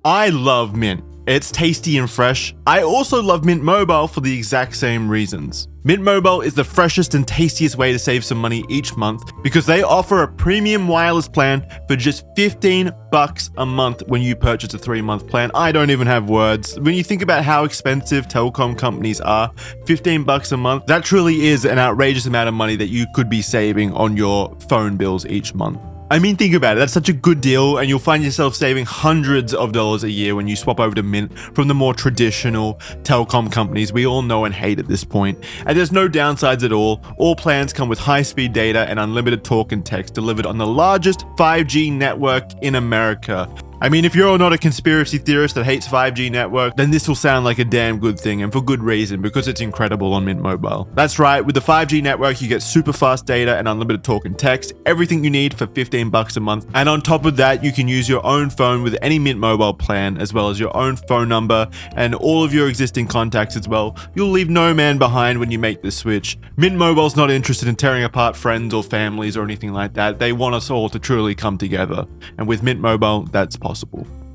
I love mint. It's tasty and fresh. I also love Mint Mobile for the exact same reasons. Mint Mobile is the freshest and tastiest way to save some money each month because they offer a premium wireless plan for just $15 a month when you purchase a 3-month plan. I don't even have words. When you think about how expensive telecom companies are, $15 a month, that truly is an outrageous amount of money that you could be saving on your phone bills each month. I mean, think about it. That's such a good deal, and you'll find yourself saving hundreds of dollars a year when you swap over to Mint from the more traditional telecom companies we all know and hate at this point. And there's no downsides at all. All plans come with high-speed data and unlimited talk and text delivered on the largest 5G network in America. I mean, if you're not a conspiracy theorist that hates 5G network, then this will sound like a damn good thing, and for good reason, because it's incredible on Mint Mobile. That's right, with the 5G network, you get super fast data and unlimited talk and text, everything you need for $15 a month. And on top of that, you can use your own phone with any Mint Mobile plan, as well as your own phone number and all of your existing contacts as well. You'll leave no man behind when you make this switch. Mint Mobile's not interested in tearing apart friends or families or anything like that. They want us all to truly come together. And with Mint Mobile, that's possible.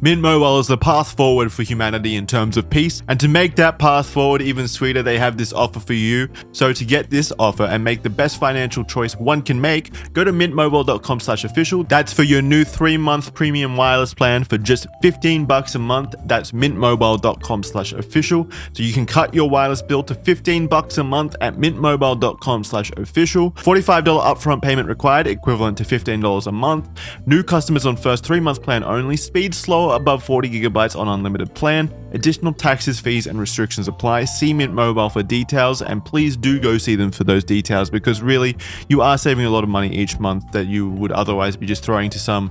Mint Mobile is the path forward for humanity in terms of peace, and to make that path forward even sweeter, they have this offer for you. So to get this offer and make the best financial choice one can make, go to mintmobile.com/official. That's for your new 3-month premium wireless plan for just $15 a month. That's mintmobile.com/official. So you can cut your wireless bill to $15 a month at mintmobile.com/official. $45 upfront payment required, equivalent to $15 a month. New customers on first 3-month plan only. Speed slow above 40 gigabytes on unlimited plan. Additional taxes, fees, and restrictions apply. See Mint Mobile for details, and please do go see them for those details, because really, you are saving a lot of money each month that you would otherwise be just throwing to some,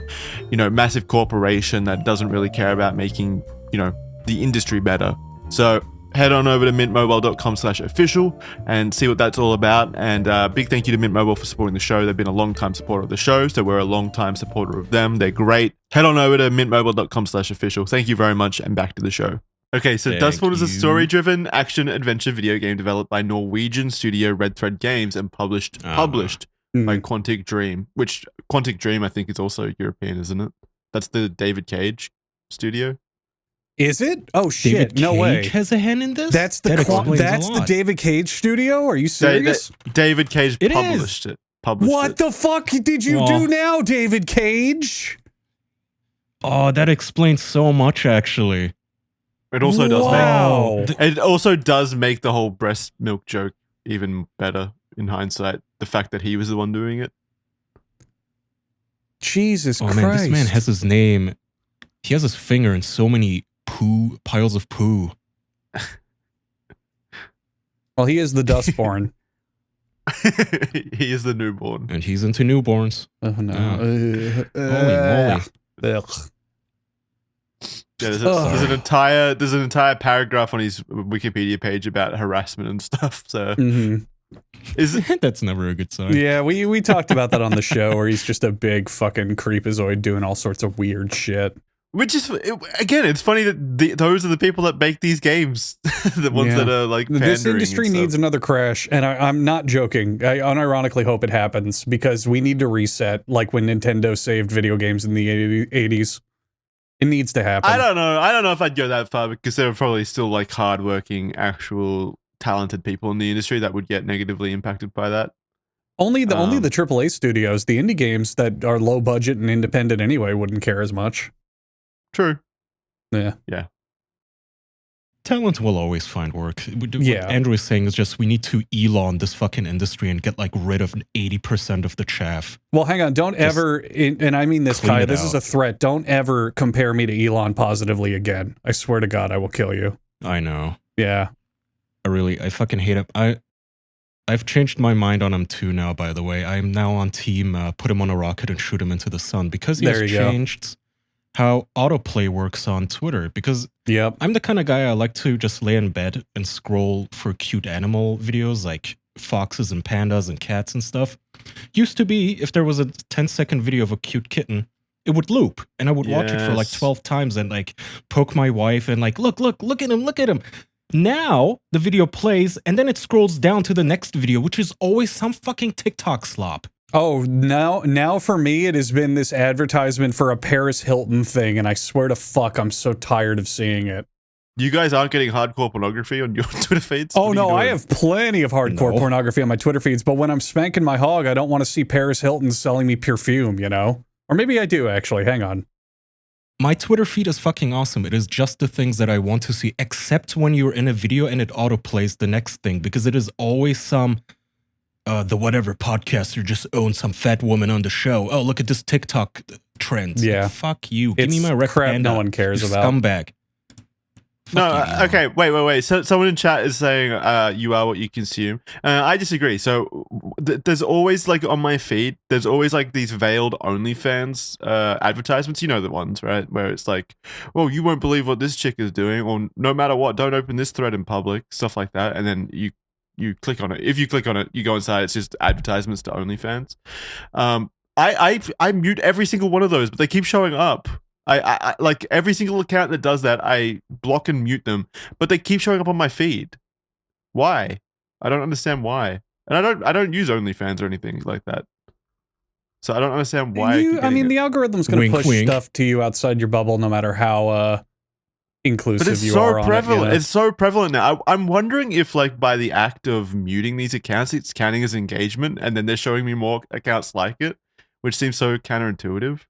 massive corporation that doesn't really care about making, the industry better. So head on over to mintmobile.com/official and see what that's all about. And big thank you to Mint Mobile for supporting the show. They've been a long-time supporter of the show, so we're a long-time supporter of them. They're great. Head on over to mintmobile.com/official. Thank you very much, and back to the show. Okay, so Dustborn is a story-driven action-adventure video game developed by Norwegian studio Red Thread Games and published by Quantic Dream, which Quantic Dream I think is also European, isn't it? That's the David Cage studio. Is it? Oh shit! David No Cage way. has a hand in this. That's the David Cage studio. Are you serious? David Cage published it. What the fuck did you do now, David Cage? Oh, that explains so much, actually. It also does make the whole breast milk joke even better in hindsight. The fact that he was the one doing it. Jesus Christ! Man, this man has his name. He has his finger in so many piles of poo. Well, he is the Dustborn. He is the newborn, and he's into newborns. Oh no! Holy moly! Yeah, there's an entire paragraph on his Wikipedia page about harassment and stuff. So that's never a good sign. Yeah, we talked about that on the show, where he's just a big fucking creepazoid doing all sorts of weird shit. Which is, again, it's funny that those are the people that make these games, the ones that are like pandering. This industry needs another crash, and I'm not joking. I unironically hope it happens, because we need to reset, like when Nintendo saved video games in the 80s. It needs to happen. I don't know if I'd go that far, because there are probably still like hardworking, actual talented people in the industry that would get negatively impacted by that. Only the AAA studios, the indie games that are low budget and independent anyway, wouldn't care as much. True. Yeah. Talent will always find work. What Yeah. Andrew is saying is just we need to Elon this fucking industry and get like rid of 80% of the chaff. Well, hang on. Don't ever, and I mean this, clean Kai, it this is out. a threat. Don't ever compare me to Elon positively again. I swear to God, I will kill you. I know. Yeah. I fucking hate him. I've changed my mind on him too now, by the way. I'm now on team put him on a rocket and shoot him into the sun, because he There has you go. changed how autoplay works on Twitter. Because Yep. I'm the kind of guy I like to just lay in bed and scroll for cute animal videos like foxes and pandas and cats and stuff. Used to be, if there was a 10-second video of a cute kitten, it would loop, and I would watch it for like 12 times and like poke my wife and like, look at him. Now the video plays and then it scrolls down to the next video, which is always some fucking TikTok slop. Oh, now for me, it has been this advertisement for a Paris Hilton thing, and I swear to fuck, I'm so tired of seeing it. You guys aren't getting hardcore pornography on your Twitter feeds? Oh, What are you no, I doing? have plenty of hardcore No. pornography on my Twitter feeds, but when I'm spanking my hog, I don't want to see Paris Hilton selling me perfume, you know? Or maybe I do, actually. Hang on. My Twitter feed is fucking awesome. It is just the things that I want to see, except when you're in a video and it autoplays the next thing, because it is always some, the whatever podcaster just owns some fat woman on the show. Oh, look at this TikTok trend. Yeah. Like, fuck you. Give It's me my red crap panda, no one cares you about. scumbag. No, Fuck you. okay, wait. So someone in chat is saying you are what you consume. I disagree. So there's always like on my feed, there's always like these veiled OnlyFans advertisements. You know the ones, right? Where it's like, well, you won't believe what this chick is doing, or no matter what, don't open this thread in public, stuff like that. And then you click on it. If you click on it, you go inside. It's just advertisements to OnlyFans. I mute every single one of those, but they keep showing up. I like every single account that does that, I block and mute them, but they keep showing up on my feed. Why? I don't understand why. And I don't use OnlyFans or anything like that. So I don't understand why. I mean, the algorithm's going to Wink, push wink. stuff to you outside your bubble, no matter how inclusive but it's you so are prevalent. on it. You know? It's so prevalent now. I'm wondering if, like, by the act of muting these accounts, it's counting as engagement, and then they're showing me more accounts like it, which seems so counterintuitive.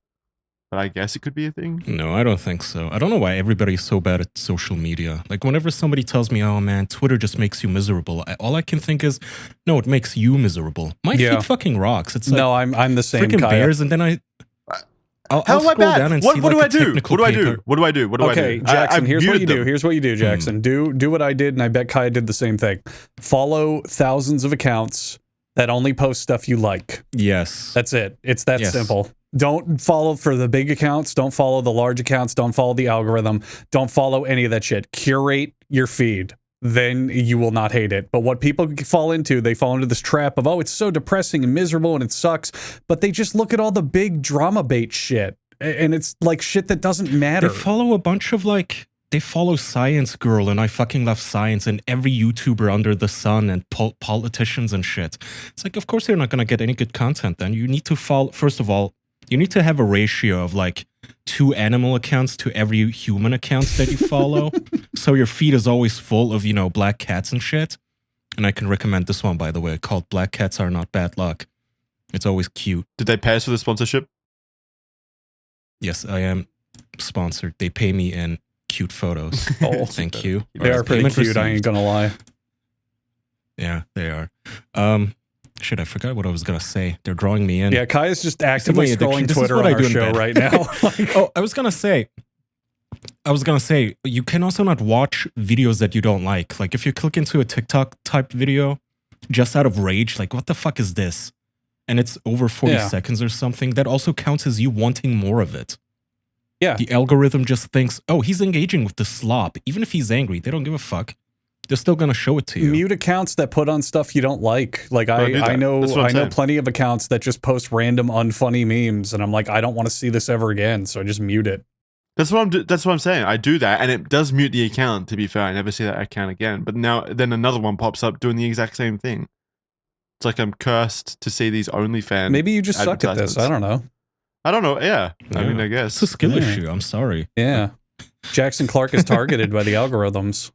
But I guess it could be a thing. No, I don't think so. I don't know why everybody's so bad at social media. Like, whenever somebody tells me, oh man, Twitter just makes you miserable, all I can think is, no, it makes you miserable. My Yeah. feed fucking rocks. It's like No, I'm the same. freaking Kaya. bears, and then I'll How am I scroll bad? down and What see do like I a do? technical What do I do? paper. What do I do? What do I do? Okay, Jackson, I've here's what you muted do. them. Here's what you do, Jackson. Do what I did, and I bet Kaya did the same thing. Follow thousands of accounts that only post stuff you like. Yes. That's it. It's that Yes. simple. Don't follow for the big accounts. Don't follow the large accounts. Don't follow the algorithm. Don't follow any of that shit. Curate your feed. Then you will not hate it. But what people fall into, they fall into this trap of, oh, it's so depressing and miserable and it sucks. But they just look at all the big drama bait shit. And it's like shit that doesn't matter. They follow a bunch of like, they follow Science Girl, and I fucking love science, and every YouTuber under the sun, and politicians and shit. It's like, of course you're not going to get any good content then. You need to follow, first of all, you need to have a ratio of like 2 animal accounts to every human account that you follow. So your feed is always full of, you know, black cats and shit. And I can recommend this one, by the way, called Black Cats Are Not Bad Luck. It's always cute. Did they pay us for the sponsorship? Yes, I am sponsored. They pay me in cute photos. Oh, Thank you. they are pretty Payment cute. I received. ain't gonna lie. Yeah, they are. Shit, I forgot what I was gonna say. They're drawing me in. Yeah, Kaya's just actively my addiction. scrolling This is Twitter what on I our do in show bed. right now. Like, Oh, I was gonna say, you can also not watch videos that you don't like. Like, if you click into a TikTok type video just out of rage, like, what the fuck is this? And it's over 40 Yeah. seconds or something, that also counts as you wanting more of it. yeah. The algorithm just thinks, oh, he's engaging with the slop. Even if he's angry, they don't give a fuck. They're still gonna show it to you. Mute accounts that put on stuff you don't like. Like Don't do I that. know That's what I'm I know saying. plenty of accounts that just post random unfunny memes, and I'm like, I don't want to see this ever again, so I just mute it. That's what I'm saying. I do that, and it does mute the account. To be fair, I never see that account again. But then another one pops up doing the exact same thing. It's like I'm cursed to see these OnlyFans. Maybe you just suck at this. I don't know. I don't know. Yeah, I mean, I It's guess a skill Yeah. issue. I'm sorry. Yeah. Jackson Clarke is targeted by the algorithms.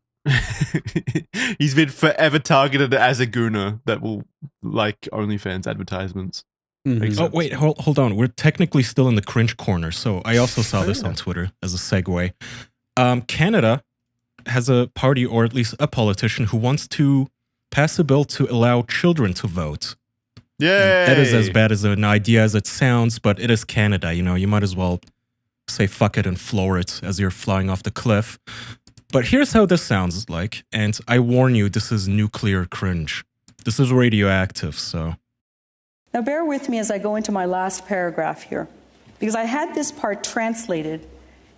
he's been forever targeted as a gooner that will like OnlyFans advertisements. Mhm. Makes Oh, sense. wait, hold on. We're technically still in the cringe corner. So I also saw this on Twitter as a segue. Canada has a party, or at least a politician, who wants to pass a bill to allow children to vote. Yay! That is as bad as an idea as it sounds, but it is Canada. You know, you might as well say fuck it and floor it as you're flying off the cliff. But here's how this sounds like, and I warn you, this is nuclear cringe. This is radioactive, so... Now bear with me as I go into my last paragraph here, because I had this part translated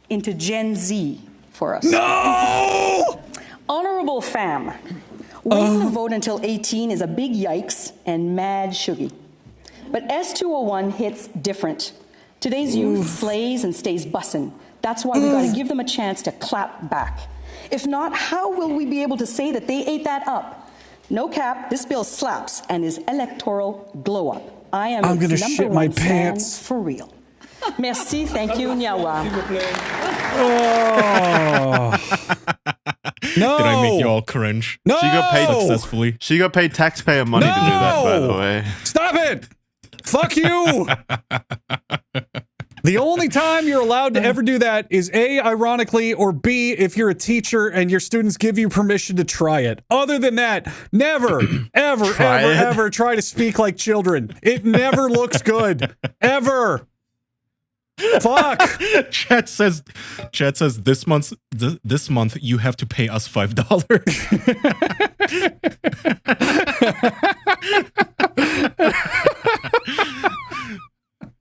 into Gen Z for us. No! Honorable fam, waiting to vote until 18 is a big yikes and mad shuggy. But S201 hits different. Today's youth slays and stays bussin'. That's why we gotta give them a chance to clap back. If not, how will we be able to say that they ate that up? No cap, this bill slaps and is electoral glow up. I am I'm gonna its number shit my one stan pants. for real. Merci, thank you, Nyawa. Oh. No. Did I make you all cringe? No. She got paid Successfully. She got paid taxpayer money to do that, by the No. way. Stop it! Fuck you! The only time you're allowed to ever do that is A, ironically, or B, if you're a teacher and your students give you permission to try it. Other than that, never, ever try to speak like children. It never looks good. Ever. Fuck. Chat says this month you have to pay us $5.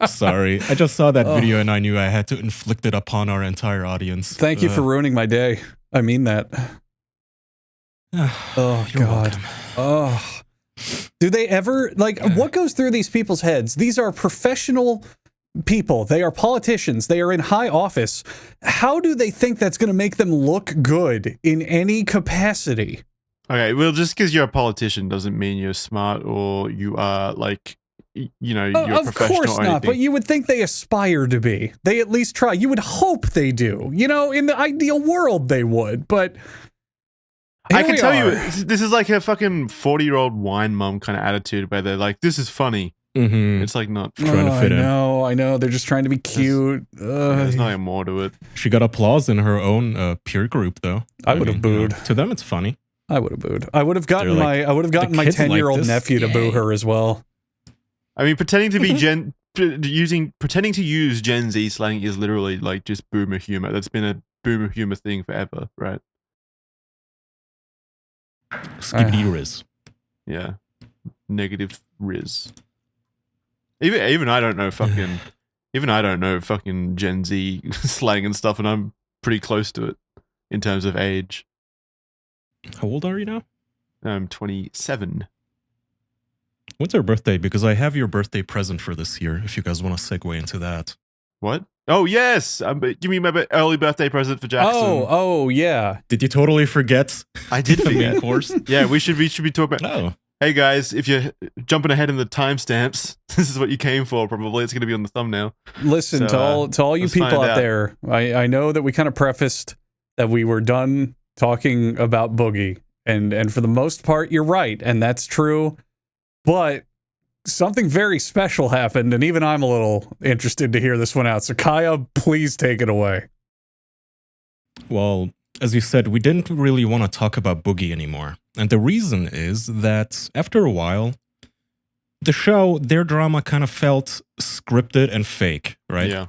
Sorry, I just saw that video and I knew I had to inflict it upon our entire audience. Thank you for ruining my day. I mean that. Oh, You're God. welcome. Oh. Do they ever, like, what goes through these people's heads? These are professional people. They are politicians. They are in high office. How do they think that's going to make them look good in any capacity? Okay, well, just because you're a politician doesn't mean you're smart or you are, like, you know, you're Of professional course or not, anything. but you would think they aspire to be. They at least try. You would hope they do. You know, in the ideal world, they would, but I here can we tell are. you, this is like a fucking 40-year-old wine mom kind of attitude where they're like, this is funny. Mm-hmm. It's like not Trying to fit in. I know. They're just trying to be cute. there's nothing more to it. She got applause in her own peer group, though. I would have mean, you know, booed. to them, it's funny. I would have booed. I would have gotten They're like, my. I would have gotten "The my kids like 10-year-old this? nephew to boo Yay." her as well. I mean, pretending to use Gen Z slang is literally like just boomer humor. That's been a boomer humor thing forever, right? Skibbity Riz. Yeah, negative riz. Even I don't know fucking. Even I don't know fucking Gen Z slang and stuff, and I'm pretty close to it in terms of age. How old are you now? I'm 27. When's our birthday? Because I have your birthday present for this year, if you guys want to segue into that. What? Oh yes, give me my early birthday present for Jackson. Oh yeah. Did you totally forget I did the main forget. course? Yeah, we should be talking about. Oh. Hey guys, if you're jumping ahead in the timestamps, this is what you came for. Probably it's going to be on the thumbnail. Listen So, to all you let's people find out out. there. I know that we kind of prefaced that we were done talking about Boogie, and for the most part, you're right, and that's true. But something very special happened, and even I'm a little interested to hear this one out. So Kaya, please take it away. Well, as you said, we didn't really want to talk about Boogie anymore. And the reason is that after a while, the show, their drama kind of felt scripted and fake, right? Yeah.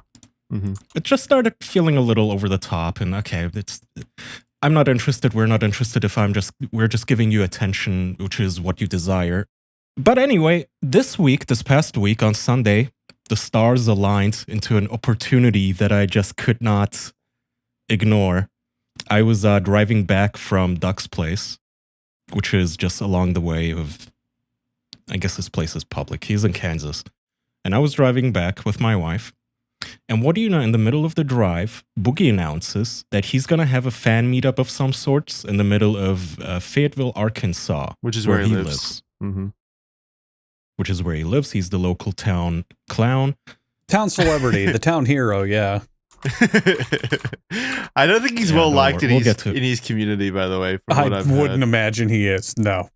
Mm-hmm. It just started feeling a little over the top, and okay, I'm not interested, we're not interested if we're just giving you attention, which is what you desire. But anyway, this past week on Sunday, the stars aligned into an opportunity that I just could not ignore. I was driving back from Duck's place, which is just along the way of, I guess this place is public. He's in Kansas. And I was driving back with my wife. And what do you know, in the middle of the drive, Boogie announces that he's going to have a fan meetup of some sorts in the middle of Fayetteville, Arkansas. Which is where he lives. Mm-hmm. Which is where he lives. He's the local town clown. Town celebrity, the town hero, yeah. I don't think he's Yeah, well don't liked worry. We'll get to it. in his community, by the way. From I what I've wouldn't heard. imagine he is. No.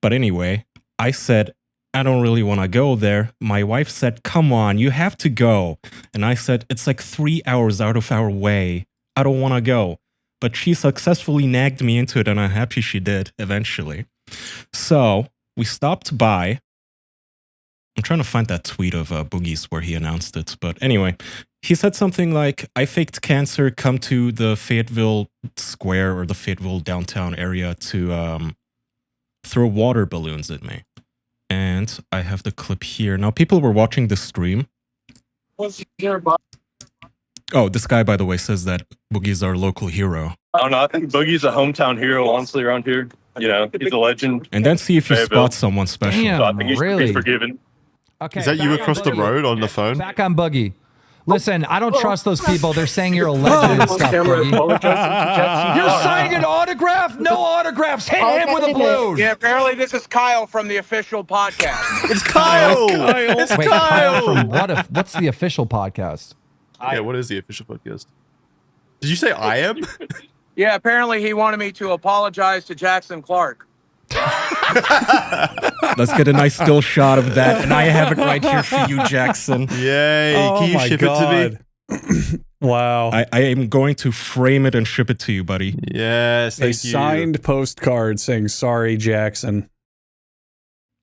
But anyway, I said, I don't really want to go there. My wife said, come on, you have to go. And I said, it's like 3 hours out of our way. I don't want to go. But she successfully nagged me into it, and I'm happy she did eventually. So we stopped by. I'm trying to find that tweet of Boogie's where he announced it. But anyway, he said something like, I faked cancer, come to the Fayetteville Square or the Fayetteville downtown area to throw water balloons at me. And I have the clip here. Now, people were watching the stream. Oh, this guy, by the way, says that Boogie's our local hero. I don't know. I think Boogie's a hometown hero, honestly, around here. You know, he's a legend. And then see if you Fayetteville. spot someone special. So I think he's really? forgiven. Okay. Is that you back across on the Boogie. road on the phone? Back on Boogie. Listen, I don't trust those people. They're saying you're a legend and stuff, Boogie. You're signing an autograph? No autographs. Hit him with a balloon. Yeah, apparently this is Kyle from the official podcast. It's Kyle! It's Wait, Kyle! from what's the official podcast? Yeah, what is the official podcast? Did you say I am? Yeah, apparently he wanted me to apologize to Jackson Clarke. Let's get a nice still shot of that, and I have it right here for you, Jackson. Yay! Can you ship it to me? Wow. I am going to frame it and ship it to you, buddy. Yes, A thank you. signed postcard saying, sorry, Jackson.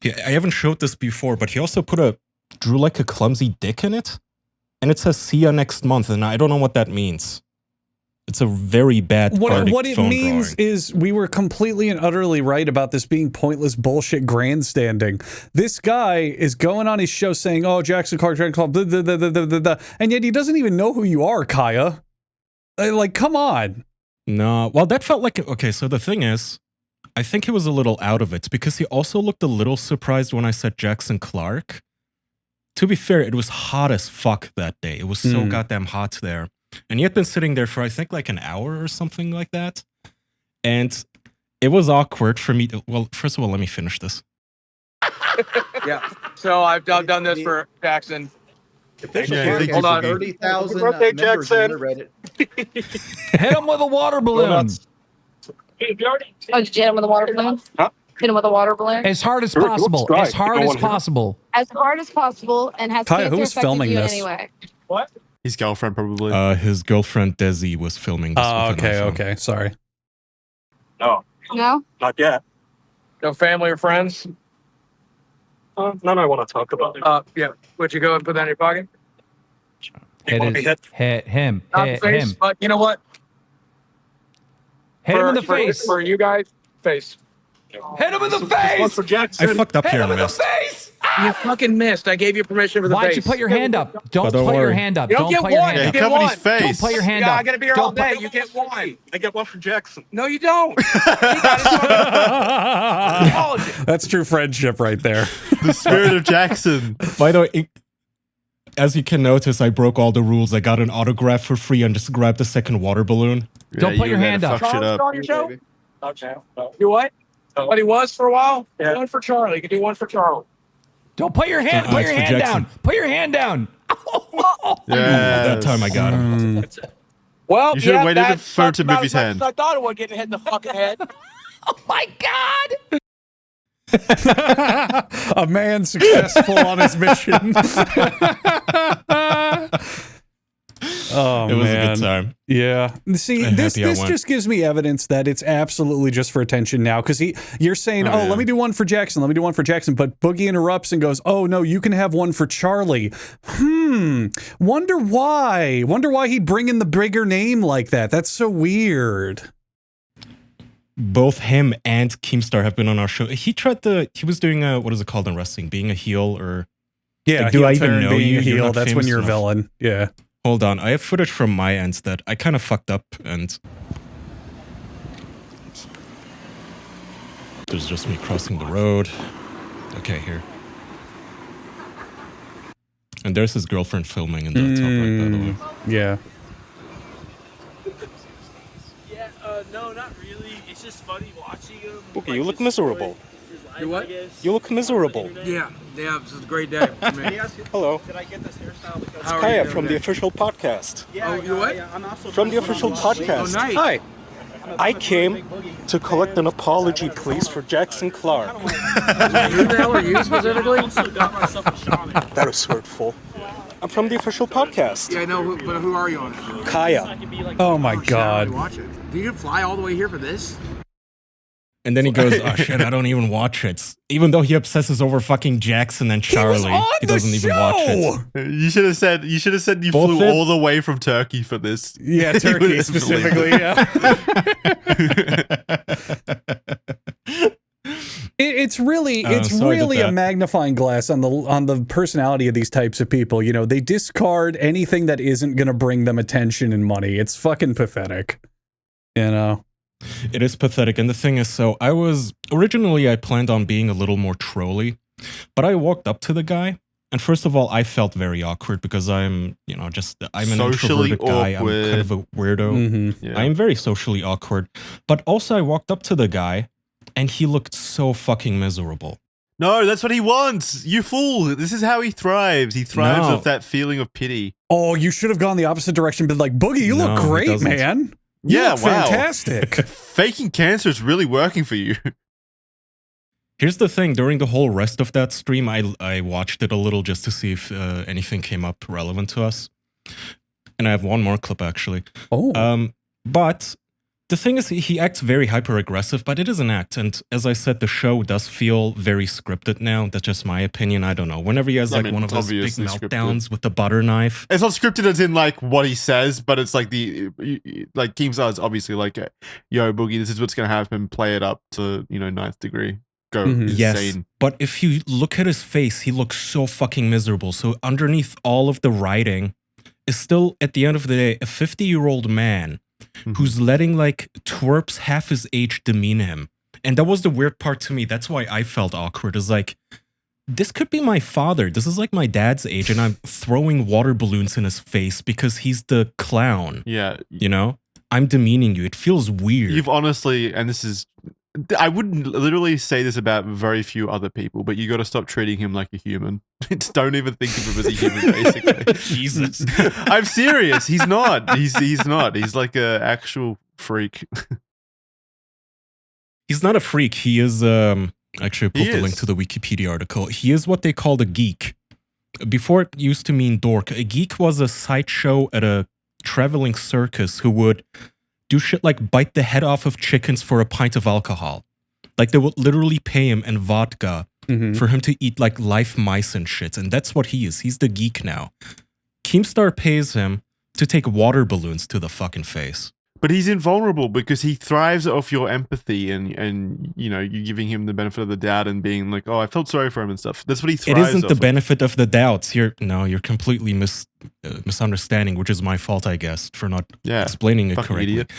Yeah, I haven't showed this before, but he also drew like a clumsy dick in it, and it says "See ya next month," and I don't know what that means. It's a very bad. What it means drawing. is we were completely and utterly right about this being pointless bullshit grandstanding. This guy is going on his show saying, "Oh, Jackson Clarke, blah, blah, blah, blah, blah, blah, blah," and yet he doesn't even know who you are, Kaya. Like, come on. No, well, that felt like okay. So the thing is, I think he was a little out of it because he also looked a little surprised when I said Jackson Clarke. To be fair, it was hot as fuck that day. It was so goddamn hot there. And he had been sitting there for, I think, like an hour or something like that. And it was awkward for me to, well, first of all, let me finish this. Yeah. So I've done this for Jackson. Hold on. 30,000 birthday, members on Jackson. Reddit. Hit him with a water balloon. Oh, did you hit him with a water balloon? Huh? Hit him with a water balloon? As hard as Sure, it looks possible. dry. As hard You don't as want to hit him? possible. As hard as possible, and has Kaya, cancer who was affected filming you this? anyway? What? His girlfriend, probably. His girlfriend Desi was filming this. Oh, with an iPhone. okay. Sorry. No, No? not yet. No family or friends? None I want to talk about. Yeah. Would you go and put that in your pocket? Hit wanna be hit? him. Not Hit the face, him. but you know what? Hit him in the face. For you guys, face. Hit him in the One face. for Jackson. I fucked up Hit here him and in the missed. face. You fucking missed. I gave you permission for the Why'd face. you put your hand up? Don't don't put your worry. hand up. You don't Don't get put your one. hand Yeah, You up. he get covered one. his face. Don't put your hand Yeah, up. I gotta be here all Don't put- day. You get one. I get one for Jackson. No, you don't. You got it. Apology. That's true friendship right there. The spirit of Jackson. By the way, as you can notice, I broke all the rules. I got an autograph for free and just grabbed a second water balloon. Don't put you your were there hand to up. fuck shit Charles up. on your show? Okay. You what? But he was for a while? Yeah. One for Charlie. You can do one for Charlie. Don't put your hand. Put it's your for hand Jackson. down. Put your hand down. That time I got him. Well, You should have yeah, waited that for it to sucked about move his as much hand. as I thought it would, getting hit in the fucking head. Oh my God. A man successful on his mission. Oh, It was man. a good time. Yeah. See, I'm this happy I went. just gives me evidence that it's absolutely just for attention now. Because you're saying, Oh, oh, yeah. let me do one for Jackson. Let me do one for Jackson. But Boogie interrupts and goes, oh, no, you can have one for Charlie. Wonder why. Wonder why he'd bring in the bigger name like that. That's so weird. Both him and Keemstar have been on our show. He was doing what is it called in wrestling? Being a heel or... Yeah, Like, do I heel even turn, know being you? a You're heel, not that's when famous you're a enough. villain. Yeah. Hold on, I have footage from my end that I kind of fucked up and... There's just me crossing the road. Okay, here. And there's his girlfriend filming in the top right, by the way. Yeah. Yeah, no, not really. It's just funny watching him. Boogie, you look miserable. You what? You look miserable. Yeah, this is a great day for me. Hello. Did I get this hairstyle because How are Kaya you doing from the today? official podcast. yeah, you what? I'm also From the official podcast. Oh, nice. Hi. I came to collect an apology, please, for Jackson Clarke. Who the hell are you specifically? also got myself a shaman. That was hurtful. I'm from the official podcast. Yeah, I know, but who are you on it? Kaya. Oh, my Shit, I God. really watch it. Do you fly all the way here for this? And then he goes, oh shit, I don't even watch it. Even though he obsesses over fucking Jackson and Charlie, he doesn't even watch it. You should have said you Both flew it- all the way from Turkey for this. Yeah, You Turkey wouldn't specifically, believe yeah. It's really sorry about a that. magnifying glass on the personality of these types of people. You know, they discard anything that isn't going to bring them attention and money. It's fucking pathetic. You know. It is pathetic. And the thing is, so originally I planned on being a little more trolly, but I walked up to the guy. And first of all, I felt very awkward because I'm an Socially introverted guy. awkward. I'm kind of a weirdo. Mm-hmm. Yeah. I am very socially awkward. But also I walked up to the guy and he looked so fucking miserable. No, that's what he wants. You fool. This is how he thrives. He thrives No. off that feeling of pity. Oh, you should have gone the opposite direction. Been like, Boogie, you look No, he great, doesn't. man. Yeah, look wow. fantastic. Faking cancer is really working for you. Here's the thing, during the whole rest of that stream, I watched it a little just to see if anything came up relevant to us. And I have one more clip, actually. Oh. But the thing is, he acts very hyper-aggressive, but it is an act. And as I said, the show does feel very scripted now. That's just my opinion. I don't know. Whenever he has like one of those big meltdowns with the butter knife. It's not scripted as in like what he says, but it's like like Keemstar is obviously like, yo, Boogie, this is what's going to happen. Play it up to, ninth degree. Go insane. Yes, but if you look at his face, he looks so fucking miserable. So underneath all of the writing is still, at the end of the day, a 50-year-old man who's letting like twerps half his age demean him. And that was the weird part to me. That's why I felt awkward. Is like, this could be my father. This is like my dad's age, and I'm throwing water balloons in his face because he's the clown. Yeah. I'm demeaning you. It feels weird. You've honestly, and this is, I wouldn't literally say this about very few other people, but you got to stop treating him like a human. Just don't even think of him as a human, basically. Jesus. I'm serious. He's not. He's not. He's like a actual freak. He's not a freak. He is, actually I put the link to the Wikipedia article. He is what they called a geek. Before it used to mean dork. A geek was a sideshow at a traveling circus who would do shit like bite the head off of chickens for a pint of alcohol. Like they would literally pay him in vodka for him to eat like live mice and shit. And that's what he is. He's the geek now. Keemstar pays him to take water balloons to the fucking face. But he's invulnerable because he thrives off your empathy and you giving him the benefit of the doubt and being like, oh, I felt sorry for him and stuff. That's what he thrives It isn't the off benefit of the doubts. You're completely misunderstanding, which is my fault, I guess, for not explaining it correctly. Idiot.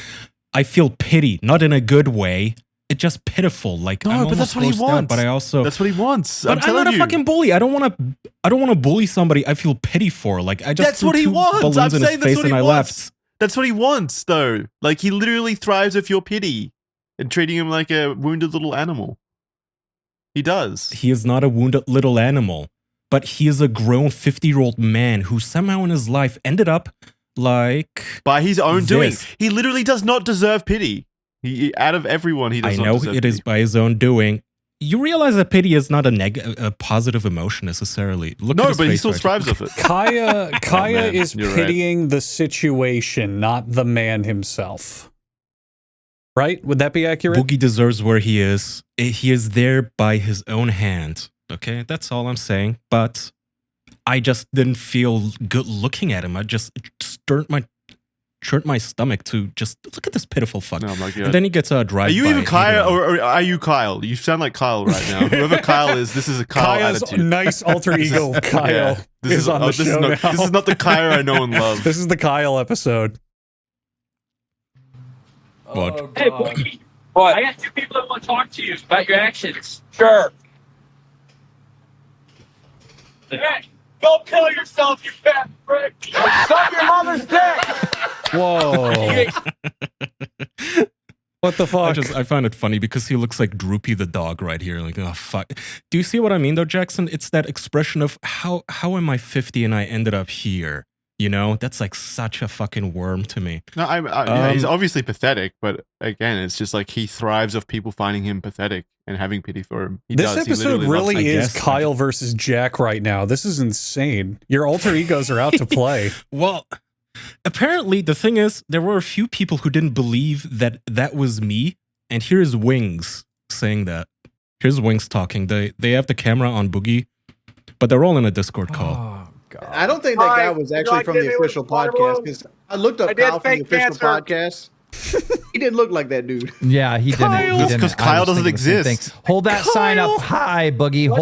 I feel pity, not in a good way. It's just pitiful. Like, no, but that's what he wants. But I also that's what he wants. But I'm not a fucking bully. I don't want to bully somebody I feel pity for. Like I just that's what he wants. I'm saying that's what he wants. Left. That's what he wants, though. Like, he literally thrives off your pity and treating him like a wounded little animal. He does. He is not a wounded little animal, but he is a grown 50-year-old man who somehow in his life ended up like... by his own doing. He literally does not deserve pity. Out of everyone, he does not deserve pity. I know it is by his own doing. You realize that pity is not a positive emotion necessarily. No, but he still strives of it. Kaya is pitying the situation, not the man himself. Right? Would that be accurate? Boogie deserves where he is. He is there by his own hand. Okay, that's all I'm saying. But I just didn't feel good looking at him. I just turned my stomach to just look at this pitiful fuck. Oh my God. And then he gets a drive. Are you even Kyle or are you Kyle? You sound like Kyle right now. Whoever Kyle is, this is a Kyle Kaya's attitude. Nice alter ego Kyle is on the show now. This is not the Kyle I know and love. This is the Kyle episode. What? Oh, hey, Boogie. What? I got two people that want to talk to you about your actions. Sure. Hey, go kill yourself, you fat prick. Suck your mother's dick. Whoa. What the fuck? I find it funny because he looks like Droopy the dog right here. Like, oh, fuck. Do you see what I mean, though, Jackson? It's that expression of how am I 50 and I ended up here? That's like such a fucking worm to me. No, yeah, he's obviously pathetic, but again, it's just like he thrives off people finding him pathetic and having pity for him. This episode really is Kyle versus Jack right now. This is insane. Your alter egos are out to play. Well, apparently the thing is, there were a few people who didn't believe that was me, and here's Wings saying that. Here's Wings talking. They have the camera on Boogie, but they're all in a Discord call. Oh, God. I don't think that guy was actually from the official podcast, because I looked up Kyle from the official podcast. He didn't look like that dude. Yeah, he didn't. That's because Kyle doesn't exist. Hold that sign up high, Boogie.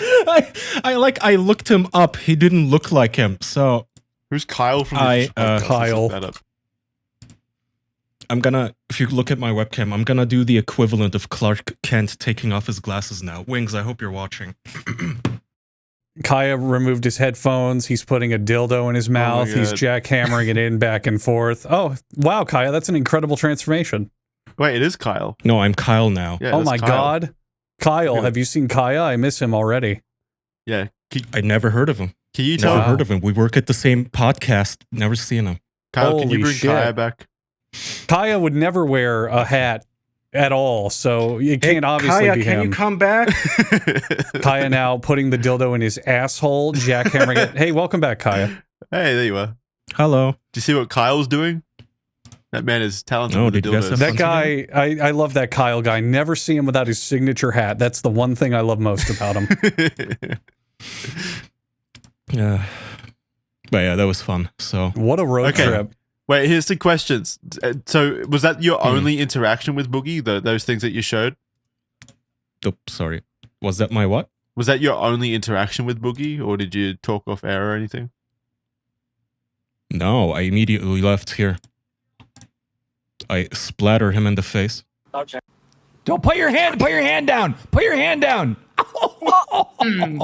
I looked him up. He didn't look like him. So who's Kyle from Kyle? I'm gonna, if you look at my webcam, I'm gonna do the equivalent of Clark Kent taking off his glasses now. Wings, I hope you're watching. Kaya removed his headphones. He's putting a dildo in his mouth. He's jackhammering it in back and forth. Oh, wow, Kaya, that's an incredible transformation. Wait, it is Kyle. No, I'm Kyle now. Yeah, oh my God. Kyle, have you seen Kaya? I miss him already. Yeah. I never heard of him. Can you tell? Never heard of him. We work at the same podcast. Never seen him. Kyle, can you bring Kaya back? Kaya would never wear a hat at all, so it can't obviously Kaya, be can him. you come back? Kaya now putting the dildo in his asshole, jackhammering it. Hey, welcome back, Kaya. Hey, there you are. Hello. Do you see what Kyle's doing? That man is talented. No, with the did you guys dildos. have That guy, I love that Kyle guy. Never see him without his signature hat. That's the one thing I love most about him. Yeah. But yeah, that was fun. So What a road Okay. trip. Wait, here's the questions. So, was that your only interaction with Boogie? Those things that you showed? Oops, sorry. Was that my what? Was that your only interaction with Boogie, or did you talk off air or anything? No, I immediately left here. I splatter him in the face. Okay. Don't put your hand down. Put your hand down. And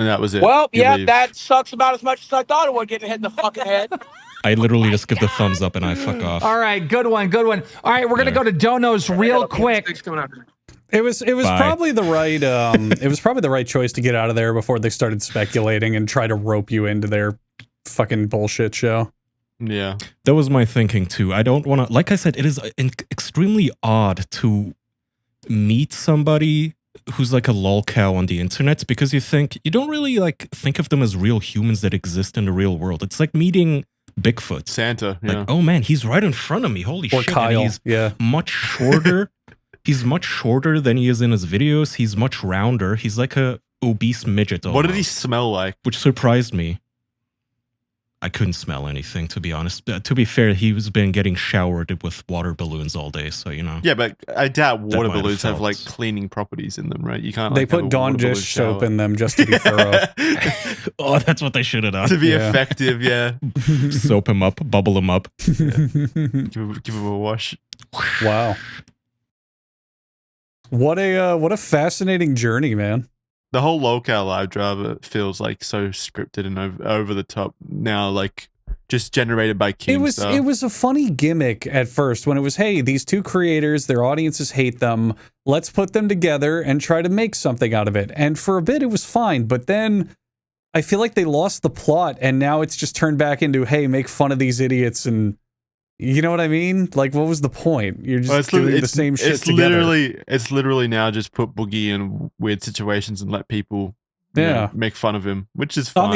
that was it. Well, You yeah, leave. that sucks about as much as I thought it would, getting hit in the fucking head. I literally just give the thumbs up and I fuck off. All right, good one, good one. All right, we're gonna go to Donos real quick. It was Bye. probably the right it was probably the right choice to get out of there before they started speculating and try to rope you into their fucking bullshit show. Yeah. That was my thinking too. I don't want to, like I said, it is extremely odd to meet somebody who's like a lolcow on the internet because you don't really like think of them as real humans that exist in the real world. It's like meeting Bigfoot. Santa, yeah. Like, oh man, he's right in front of me. Holy Or shit. And Kyle, he's yeah. much shorter. He's much shorter than he is in his videos. He's much rounder. He's like a obese midget. What did he almost, smell like? which surprised me. I couldn't smell anything, to be honest. To be fair, he's been getting showered with water balloons all day, so you know. Yeah, but I doubt water might have balloons have felt. like cleaning properties in them, right? You can't. They Like, have put a Dawn water balloon dish soap shower. in them just to be thorough. Oh, that's what they should have done. To be Yeah. effective, yeah. Soap him up, bubble him up. Give him a wash. Wow. What a fascinating journey, man. The whole locale live driver feels like so scripted and over the top now, like just generated by Keemstar. It was a funny gimmick at first when it was, hey, these two creators, their audiences hate them. Let's put them together and try to make something out of it. And for a bit, it was fine. But then I feel like they lost the plot, and now it's just turned back into, hey, make fun of these idiots, and you know what I mean? Like, what was the point? You're just doing the same shit together. It's literally now just put Boogie in weird situations and let people you know, make fun of him, which is fine. On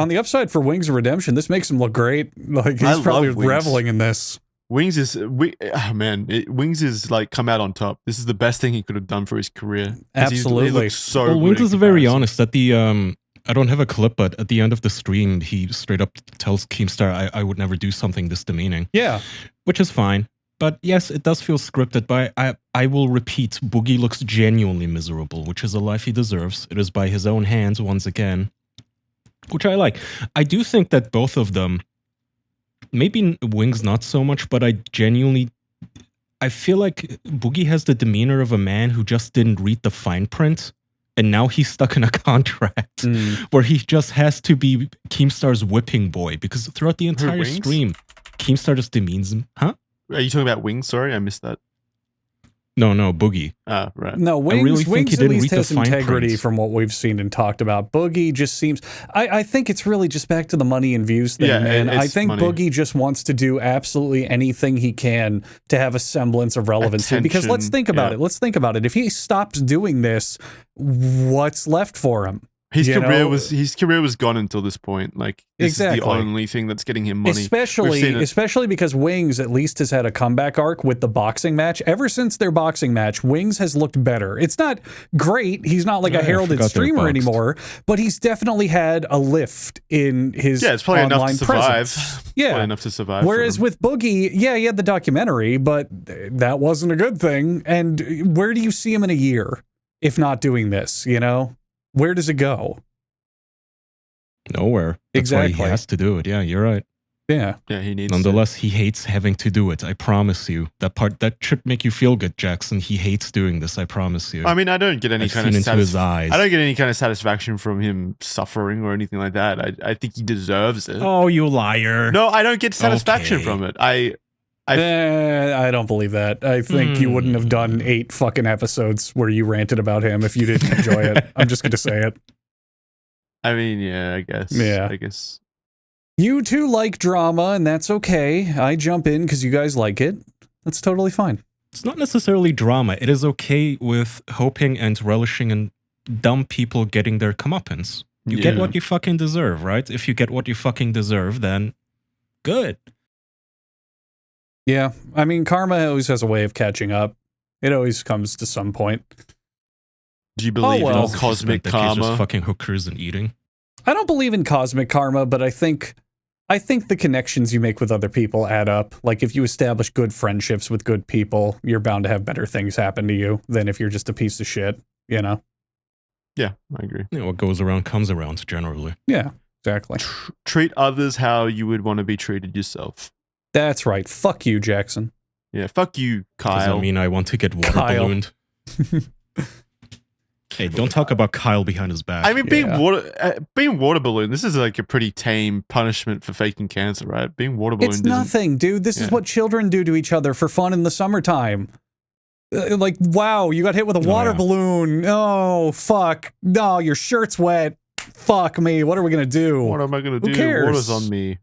the upside for Wings of Redemption, this makes him look great. Like he's probably reveling in this. Wings is Wings is like come out on top. This is the best thing he could have done for his career. Absolutely. He looks so Well, good Wings in is very comparison. honest. At the I don't have a clip, but at the end of the stream, he straight up tells Keemstar, I would never do something this demeaning. Yeah. Which is fine. But yes, it does feel scripted, but I will repeat, Boogie looks genuinely miserable, which is a life he deserves. It is by his own hands once again, which I like. I do think that both of them, maybe Wings not so much, but I feel like Boogie has the demeanor of a man who just didn't read the fine print. And now he's stuck in a contract where he just has to be Keemstar's whipping boy because throughout the entire Wings? stream, Keemstar just demeans him. Huh? Are you talking about Wings? Sorry, I missed that. No, Boogie. Ah, right. No, Wings, I really think Wings he at didn't least read the has fine integrity print. from what we've seen and talked about. Boogie just seems... I think it's really just back to the money and views thing, Yeah, man. I it's think money. Boogie just wants to do absolutely anything he can to have a semblance of relevancy. Because let's Attention, think about yeah. it. Let's think about it. If he stops doing this, what's left for him? His You career know? was gone until this point. Like this is the Exactly. only thing that's getting him money. We've seen it. Especially because Wings at least has had a comeback arc with the boxing match. Ever since their boxing match, Wings has looked better. It's not great. He's not like Yeah, a I heralded forgot they were streamer boxed. anymore, but he's definitely had a lift in his Yeah, it's probably enough to online survive. presence. Yeah. Probably enough to survive. for Whereas him. with Boogie, yeah, he had the documentary, but that wasn't a good thing. And where do you see him in a year if not doing this, you know? Where does it go? Nowhere. That's why Exactly. he has to do it. Yeah, you're right. Yeah. Yeah, he needs Nonetheless, he hates having to do it. I promise you. That should make you feel good, Jackson. He hates doing this. I promise you. I mean, I don't get any I've kind of seen into his eyes. I don't get any kind of satisfaction from him suffering or anything like that. I think he deserves it. Oh, you liar! No, I don't get satisfaction Okay. from it. I I don't believe that. I think you wouldn't have done 8 fucking episodes where you ranted about him if you didn't enjoy it. I'm just going to say it. mean, yeah, I guess. Yeah. I guess. You two like drama, and that's okay. I jump in because you guys like it. That's totally fine. It's not necessarily drama. It is okay with hoping and relishing in dumb people getting their comeuppance. You get what you fucking deserve, right? If you get what you fucking deserve, then good. Yeah, I mean, karma always has a way of catching up. It always comes to some point. Do you believe in Just cosmic that case, karma? just fucking hookers and eating. I don't believe in cosmic karma, but I think the connections you make with other people add up. Like, if you establish good friendships with good people, you're bound to have better things happen to you than if you're just a piece of shit, you know? Yeah, I agree. You know, what goes around comes around, generally. Yeah, exactly. Treat others how you would want to be treated yourself. That's right. Fuck you, Jackson. Yeah, fuck you, Kyle. Does that mean I want to get water Kyle. ballooned? Hey, don't talk about Kyle behind his back. I mean, being water balloon, this is like a pretty tame punishment for faking cancer, right? Being water balloon. It's nothing, dude. This is what children do to each other for fun in the summertime. Like, wow, you got hit with a water balloon. Oh, fuck. No, your shirt's wet. Fuck me. What are we going to do? What am I going to do? Who cares? Water's on me.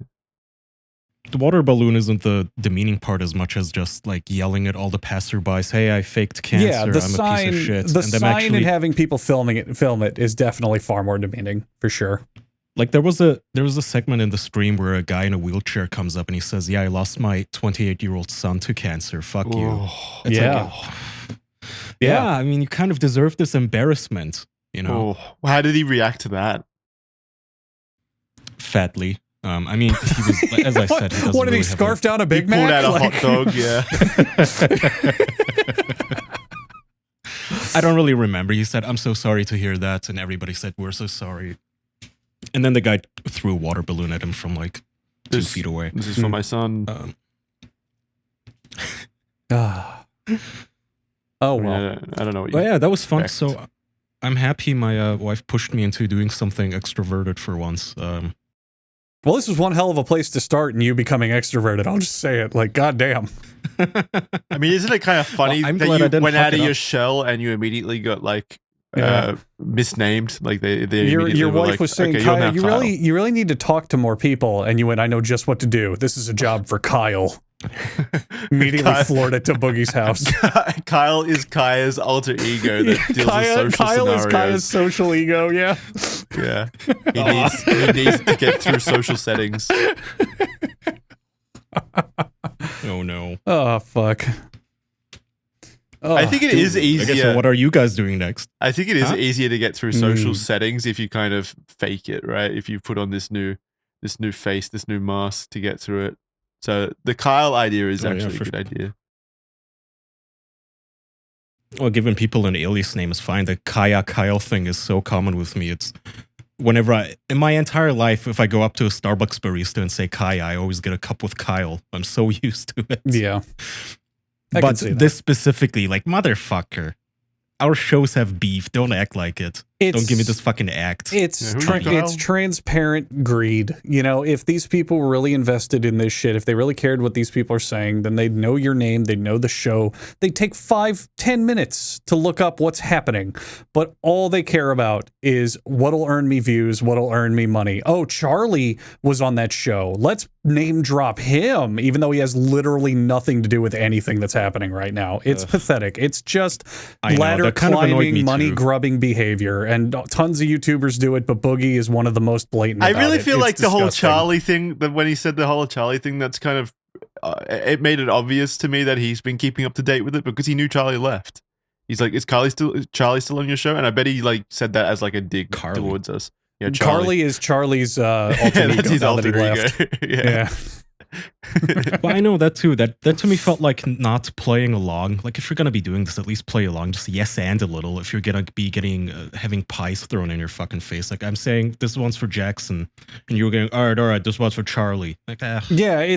The water balloon isn't the demeaning part as much as just like yelling at all the passerbys, hey, I faked cancer, Yeah, the I'm sign, a piece of shit. the and them sign actually, and having people film it is definitely far more demeaning, for sure. like there was a segment in the stream where a guy in a wheelchair comes up and he says, yeah, I lost my 28-year-old son to cancer. Fuck you. It's Yeah. yeah, I mean, you kind of deserve this embarrassment, you know? Oh, how did he react to that? Fatly. I mean, he was, as I said, he doesn't What did he really have scarf down a Big Pulled Mac? out a Like- hot dog, yeah. I don't really remember. He said, I'm so sorry to hear that. And everybody said, we're so sorry. And then the guy threw a water balloon at him from like 2 feet away. This is for my son. Oh, well. I don't know what you Well, yeah, that was fun. expect. So I'm happy my wife pushed me into doing something extroverted for once. Well, this is one hell of a place to start in you becoming extroverted. I'll just say it. Like, goddamn. I mean, isn't it kind of funny Well, I'm that glad I you didn't went fuck out of it your up. shell and you immediately got like Yeah. misnamed? Like they Your immediately were wife like, was saying, okay, you're Kyle, now Kyle. you really need to talk to more people. And you went, I know just what to do. This is a job for Kyle. Immediately Kyle- floored it to Boogie's house. Kyle is Kaya's alter ego that deals with social Kyle is scenarios. Kaya's social ego, yeah. Yeah, he needs to get through social settings. Oh, no. Oh, fuck. Oh, I think it is I guess, easier. so what are you guys doing next? I think it is Huh? easier to get through social Mm. settings if you kind of fake it, right? If you put on this new face, this new mask to get through it. So the Kyle idea is Oh, yeah, actually for a good idea. Well, giving people an alias name is fine. The Kyle thing is so common with me. It's whenever in my entire life, if I go up to a Starbucks barista and say Kaya, I always get a cup with Kyle. I'm so used to it. Yeah. I can But see that. this specifically, like, motherfucker, our shows have beef. Don't act like it. Don't give me this fucking act. It's who's Kyle? it's transparent greed. You know, if these people were really invested in this shit, if they really cared what these people are saying, then they'd know your name, they'd know the show. They'd take 5-10 minutes to look up what's happening. But all they care about is what'll earn me views, what'll earn me money. Oh, Charlie was on that show. Let's name drop him, even though he has literally nothing to do with anything that's happening right now. It's pathetic. It's just I know, ladder that kind of annoyed climbing, me money too. grubbing behavior. And tons of YouTubers do it, but Boogie is one of the most blatant. I about really it. feel It's like the whole disgusting. Charlie thing, that when he said the whole Charlie thing, that's kind of, it made it obvious to me that he's been keeping up to date with it because he knew Charlie left. He's like, is Charlie still on your show? And I bet he like said that as like a dig towards us. Yeah, Charlie is Charlie's alter Yeah, ego. that's his now that he alter left. ego. Yeah. Well, I know that too. That to me felt like not playing along. Like, if you're gonna be doing this, at least play along. Just yes and a little. If you're gonna be getting having pies thrown in your fucking face, like I'm saying, this one's for Jackson, and you're going, all right, this one's for Charlie. Like, Yeah,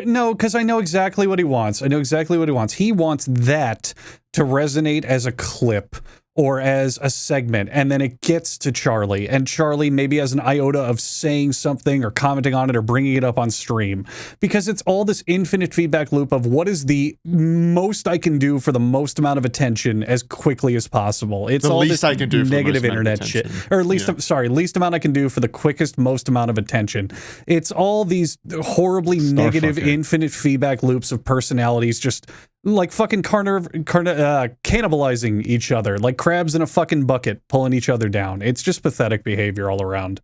no, because I know exactly what he wants. I know exactly what he wants. He wants that to resonate as a clip or as a segment, and then it gets to Charlie, and Charlie maybe has an iota of saying something or commenting on it or bringing it up on stream, because it's all this infinite feedback loop of what is the most I can do for the most amount of attention as quickly as possible. It's The all least this I can do for the negative most amount of internet shit, attention. or at least Yeah. least amount I can do for the quickest, most amount of attention. It's all these horribly negative, Starfucker. infinite feedback loops of personalities just like fucking cannibalizing each other, like crabs in a fucking bucket, pulling each other down. It's just pathetic behavior all around.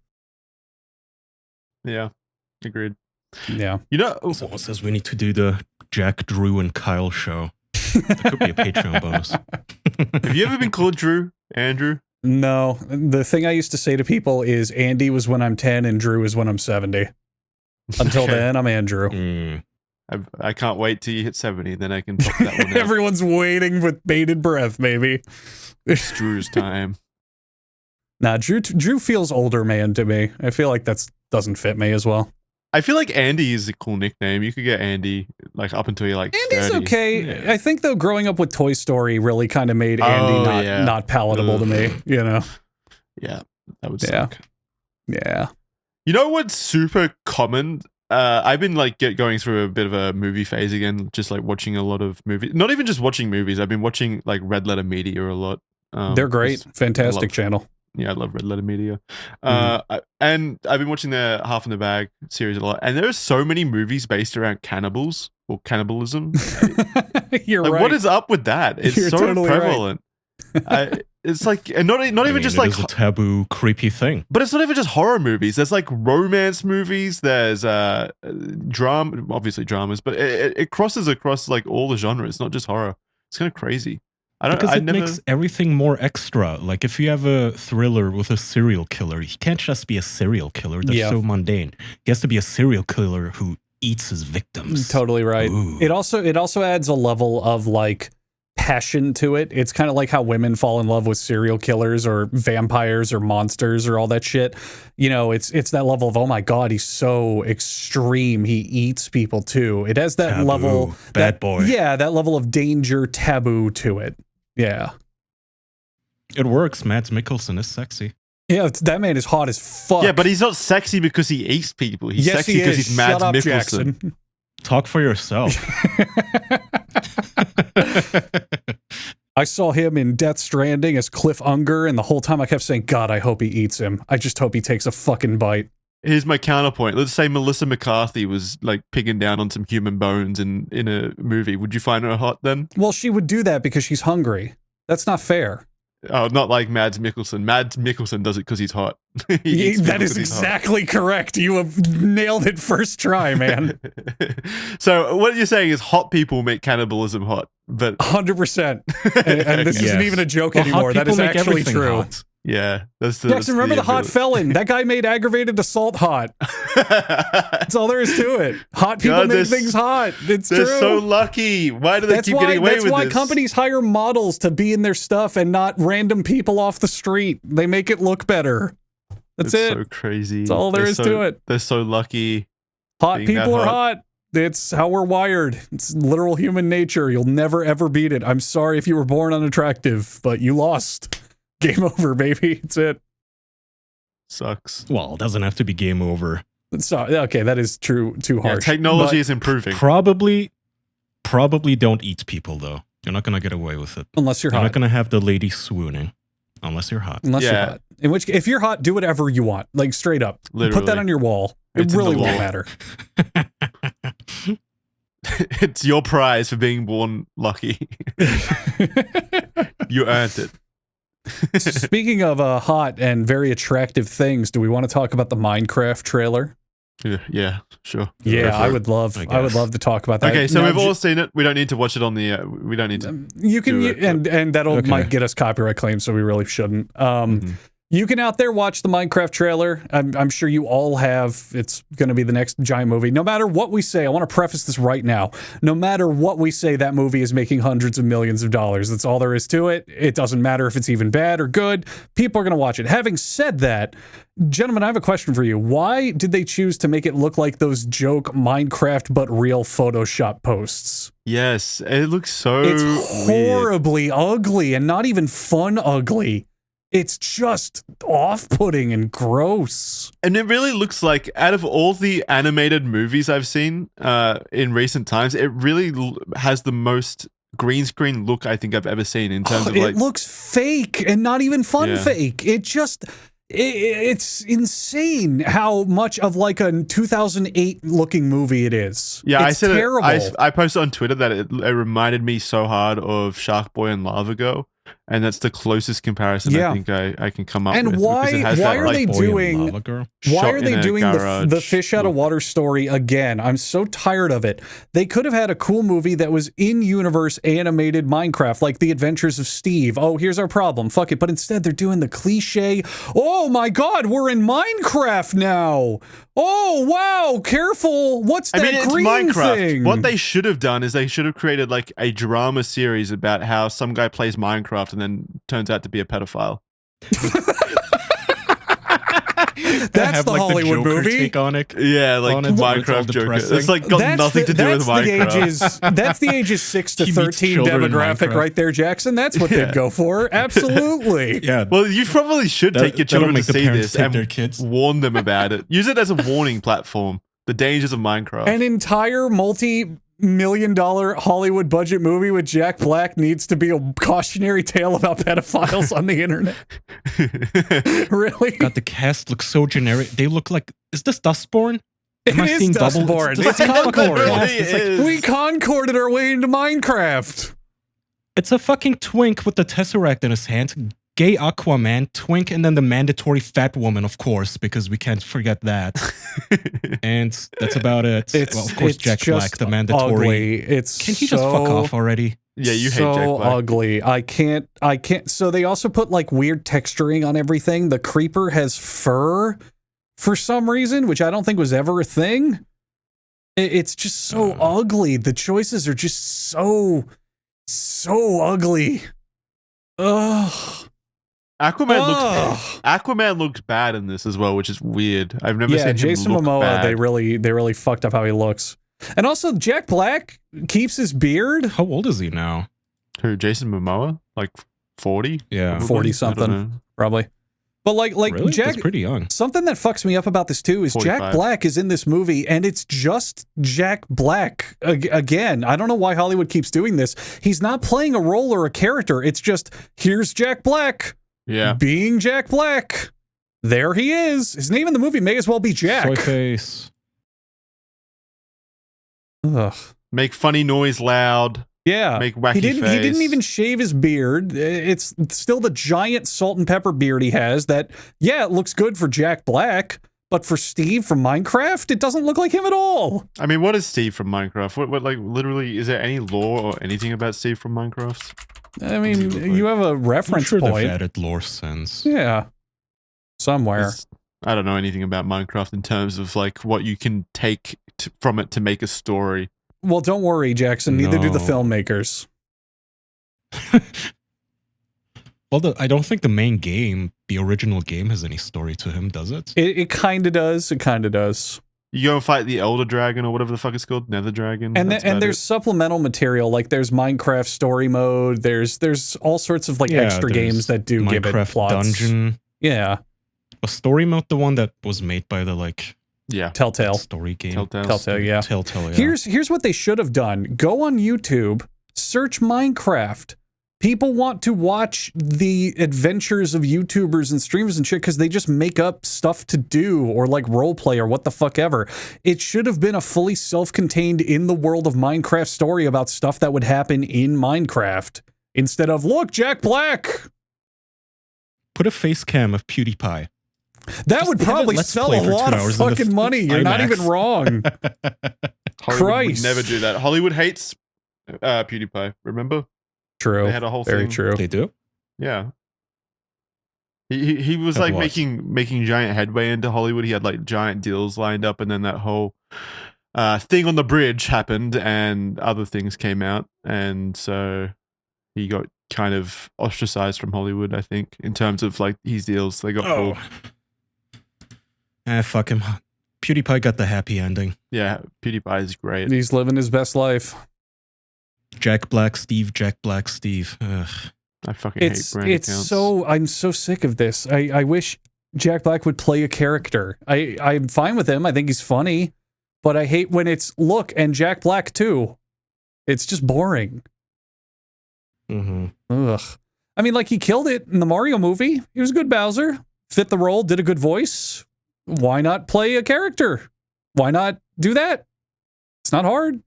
Yeah, agreed. Yeah. You know, Someone says we need to do the Jack, Drew, and Kyle show. That could be a Patreon bonus. have you ever been called Drew, Andrew? No, the thing I used to say to people is Andy was when I'm 10 and Drew is when I'm 70. Until Okay. then, I'm Andrew. Mm. I can't wait till you hit 70, then I can pop that one out. Everyone's waiting with bated breath, maybe. It's Drew's time. Nah, Drew feels older man to me. I feel like that doesn't fit me as well. I feel like Andy is a cool nickname. You could get Andy like up until you're like Andy's 30. okay. Yeah. I think though, growing up with Toy Story really kind of made Andy Oh, yeah. not palatable to me. You know? Yeah, that would Yeah. suck. Yeah. You know what's super common? I've been like going through a bit of a movie phase again, just like watching a lot of movies. Not even just watching movies. I've been watching like Red Letter Media a lot. They're great. 'cause Fantastic I love- channel. Yeah, I love Red Letter Media. Mm-hmm. And I've been watching the Half in the Bag series a lot. And there are so many movies based around cannibals or cannibalism. You're Like, right. what is up with that? It's You're so totally right. prevalent. It's like, and not even I mean, just it like, is a taboo, creepy thing. but it's not even just horror movies. There's like romance movies. There's drama, obviously dramas, but it crosses across like all the genres, not just horror. It's kind of crazy. Because it makes everything more extra. Like if you have a thriller with a serial killer, he can't just be a serial killer. That's Yeah. so mundane. He has to be a serial killer who eats his victims. Totally right. Ooh. It also adds a level of like passion to it. It's kind of like how women fall in love with serial killers or vampires or monsters or all that shit. You know, it's that level of, oh my god, he's so extreme. He eats people too. It has that Taboo. level, Bad boy. Yeah, that level of danger, taboo to it. Yeah. It works. Mads Mikkelsen is sexy. Yeah, that man is hot as fuck. Yeah, but he's not sexy because he eats people. He's yes, sexy he because is. he's Mads Shut up, Mikkelsen. Jackson. Talk for yourself. I saw him in Death Stranding as Cliff Unger, and the whole time I kept saying, God, I hope he eats him. I just hope he takes a fucking bite. Here's my counterpoint. Let's say Melissa McCarthy was like picking down on some human bones in a movie. Would you find her hot then? Well, she would do that because she's hungry. That's not fair. Oh, not like Mads Mikkelsen. Mads Mikkelsen does it because he's hot. He eats That people is 'cause he's hot. exactly correct. You have nailed it first try, man. So what you're saying is hot people make cannibalism hot, but 100%. And this isn't Yes. even a joke Well, hot anymore. That people is make actually everything true. hot. yeah, that's Jackson, remember the hot felon? That guy made aggravated assault hot. That's all there is to it. Hot people God, make they're things hot. It's They're true. so lucky. Why do they keep getting away that's with why this? companies hire models to be in their stuff and not random people off the street. They make it look better. That's It's it. so crazy. That's all there They're is so- to it. They're so lucky. Hot being that people are hot. hot. It's how we're wired. It's literal human nature. You'll never ever beat it. I'm sorry if you were born unattractive, but you lost. Game over, baby. That's it. Sucks. Well, it doesn't have to be game over. Sorry. Okay, that is true. Too Yeah, harsh. technology But is improving. Probably don't eat people though. You're not gonna get away with it. unless you're You're hot. not gonna have the lady swooning, unless you're hot. Unless you're Yeah. hot. In which, if you're hot, do whatever you want. Like straight up. Put that Literally. on your wall. It It's in the really won't law. matter. It's your prize for being born lucky. You earned it. Speaking of hot and very attractive things, do we want to talk about the Minecraft trailer? Yeah, sure. Yeah, Go for I it. would love. I would love to talk about that. Okay, so Now, we've all seen it. We don't need to watch it on the. We don't need to. You can, do it, and that'll Okay. might get us copyright claims, so we really shouldn't. You can out there watch the Minecraft trailer. I'm sure you all have. It's going to be the next giant movie. No matter what we say, I want to preface this right now. No matter what we say, that movie is making hundreds of millions of dollars. That's all there is to it. It doesn't matter if it's even bad or good. People are going to watch it. Having said that, gentlemen, I have a question for you. Why did they choose to make it look like those joke Minecraft but real Photoshop posts? Yes, it looks so It's horribly ugly and not even fun ugly. It's just off-putting and gross. And it really looks like, out of all the animated movies I've seen in recent times, it really has the most green screen look I think I've ever seen in terms of like... It looks fake and not even fun fake. It just... It's insane how much of like a 2008 looking movie it is. Yeah, it's terrible. I posted on Twitter that it reminded me so hard of Shark Boy and Lava Girl, and that's the closest comparison I think I can come up with. And why are they doing the fish out of water story again? I'm so tired of it. They could have had a cool movie that was in-universe animated Minecraft, like The Adventures of Steve. Oh, here's our problem. Fuck it. But instead, they're doing the cliche, oh my god, we're in Minecraft now. Oh, wow, careful. What's that green Minecraft. thing? What they should have done is they should have created like a drama series about how some guy plays Minecraft and then turns out to be a pedophile. That's the Hollywood movie. Take on it. Yeah, like Minecraft Joker. It's like got nothing to do with Minecraft. That's the ages 6 to 13 demographic right there, Jackson. That's what they'd go for. Absolutely. Yeah. Well, you probably should take your children to see this and their kids. warn them about it. Use it as a warning platform. The dangers of Minecraft. An entire multi-million-dollar Hollywood budget movie with Jack Black needs to be a cautionary tale about pedophiles on the internet. Really? God, the cast looks so generic. They look like, is this Dustborn? It is Dustborn. It's Concord. We Concorded our way into Minecraft. It's a fucking twink with the Tesseract in his hand. Gay Aquaman, twink, and then the mandatory fat woman, of course, because we can't forget that. And that's about it. Well, of course, Jack Black, the mandatory. Ugly. Can he just fuck off already? Yeah, you hate so Jack Black. Ugly. I can't. So they also put like weird texturing on everything. The creeper has fur for some reason, which I don't think was ever a thing. It's just so ugly. The choices are just so ugly. Ugh. Aquaman looks bad in this as well, which is weird. I've never seen Jason him look Momoa. bad. They really fucked up how he looks. And also, Jack Black keeps his beard. How old is he now? Who? Jason Momoa? Like 40? Yeah, 40 something, probably. But like really? Jack, that's pretty young. Something that fucks me up about this too is 45. Jack Black is in this movie, and it's just Jack Black again. I don't know why Hollywood keeps doing this. He's not playing a role or a character. It's just here's Jack Black. Yeah, being Jack Black. There he is. His name in the movie may as well be Jack. Soy face. Ugh. Make funny noise loud. Yeah, make wacky he didn't. face. He didn't even shave his beard. It's still the giant salt and pepper beard he has. That it looks good for Jack Black, but for Steve from Minecraft, it doesn't look like him at all. I mean, what is Steve from Minecraft? What like literally? Is there any lore or anything about Steve from Minecraft? I mean, you have a reference I'm sure point. they've added lore sense. Yeah, somewhere. I don't know anything about Minecraft in terms of like what you can take from it to make a story. Well, don't worry, Jackson. Neither do the No. filmmakers. Well, I don't think the main game, the original game, has any story to him, does it? It kind of does. It kind of does. You go and fight the Elder Dragon or whatever the fuck it's called, Nether Dragon. And that's and about there's it. supplemental material, like there's Minecraft story mode. There's all sorts of like Yeah, extra there's games that do give it Minecraft plots. Dungeon. Yeah, A story mode, the one that was made by the like Telltale story game. Telltale, yeah. Telltale, yeah. Here's what they should have done. Go on YouTube, search Minecraft. People want to watch the adventures of YouTubers and streamers and shit because they just make up stuff to do or like roleplay or what the fuck ever. It should have been a fully self-contained in the world of Minecraft story about stuff that would happen in Minecraft instead of, look, Jack Black. Put a face cam of PewDiePie. That would probably sell a lot of fucking money. You're not even wrong. Hollywood Christ. would never do that. Hollywood hates PewDiePie. Remember? True. They had a whole Very thing. true. They do? Yeah. He was Of like what? making giant headway into Hollywood. He had like giant deals lined up, and then that whole thing on the bridge happened, and other things came out, and so he got kind of ostracized from Hollywood. I think in terms of like his deals, they got pulled. Fuck him. PewDiePie got the happy ending. Yeah, PewDiePie is great. He's living his best life. Jack Black Steve. Ugh. I fucking hate brand accounts. I'm so sick of this. I wish Jack Black would play a character. I'm fine with him. I think he's funny, but I hate when it's look and Jack Black too. It's just boring. Ugh. I mean, like he killed it in the Mario movie. He was a good Bowser. Fit the role. Did a good voice. Why not play a character? Why not do that? It's not hard.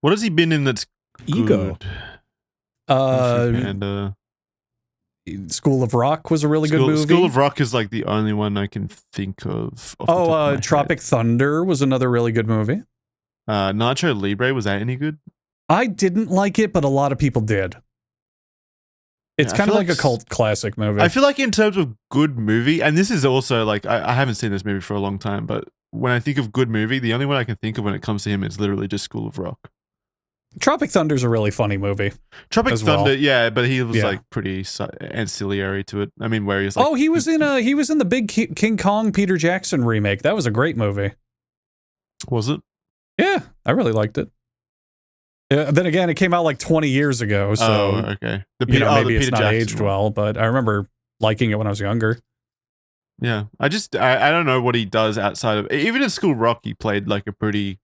What has he been in that's Ego? And School of Rock was a really good movie. School of Rock is like the only one I can think of. off the top of my head. Tropic Thunder was another really good movie. Nacho Libre, was that any good? I didn't like it, but a lot of people did. It's Yeah, I kind of feel like like a cult classic movie. I feel like in terms of good movie, and this is also like I haven't seen this movie for a long time, but when I think of good movie, the only one I can think of when it comes to him is literally just School of Rock. Tropic Thunder's a really funny movie. Tropic as Thunder, well. yeah, but he was Yeah. like pretty ancillary to it. I mean, where he's like, He was in the big King Kong Peter Jackson remake. That was a great movie. was it? Yeah, I really liked it. Yeah, then again, it came out like 20 years ago, so okay. maybe it's Peter not Jackson aged one. well, but I remember liking it when I was younger. Yeah, I don't know what he does outside of, even in School of Rock, he played like a pretty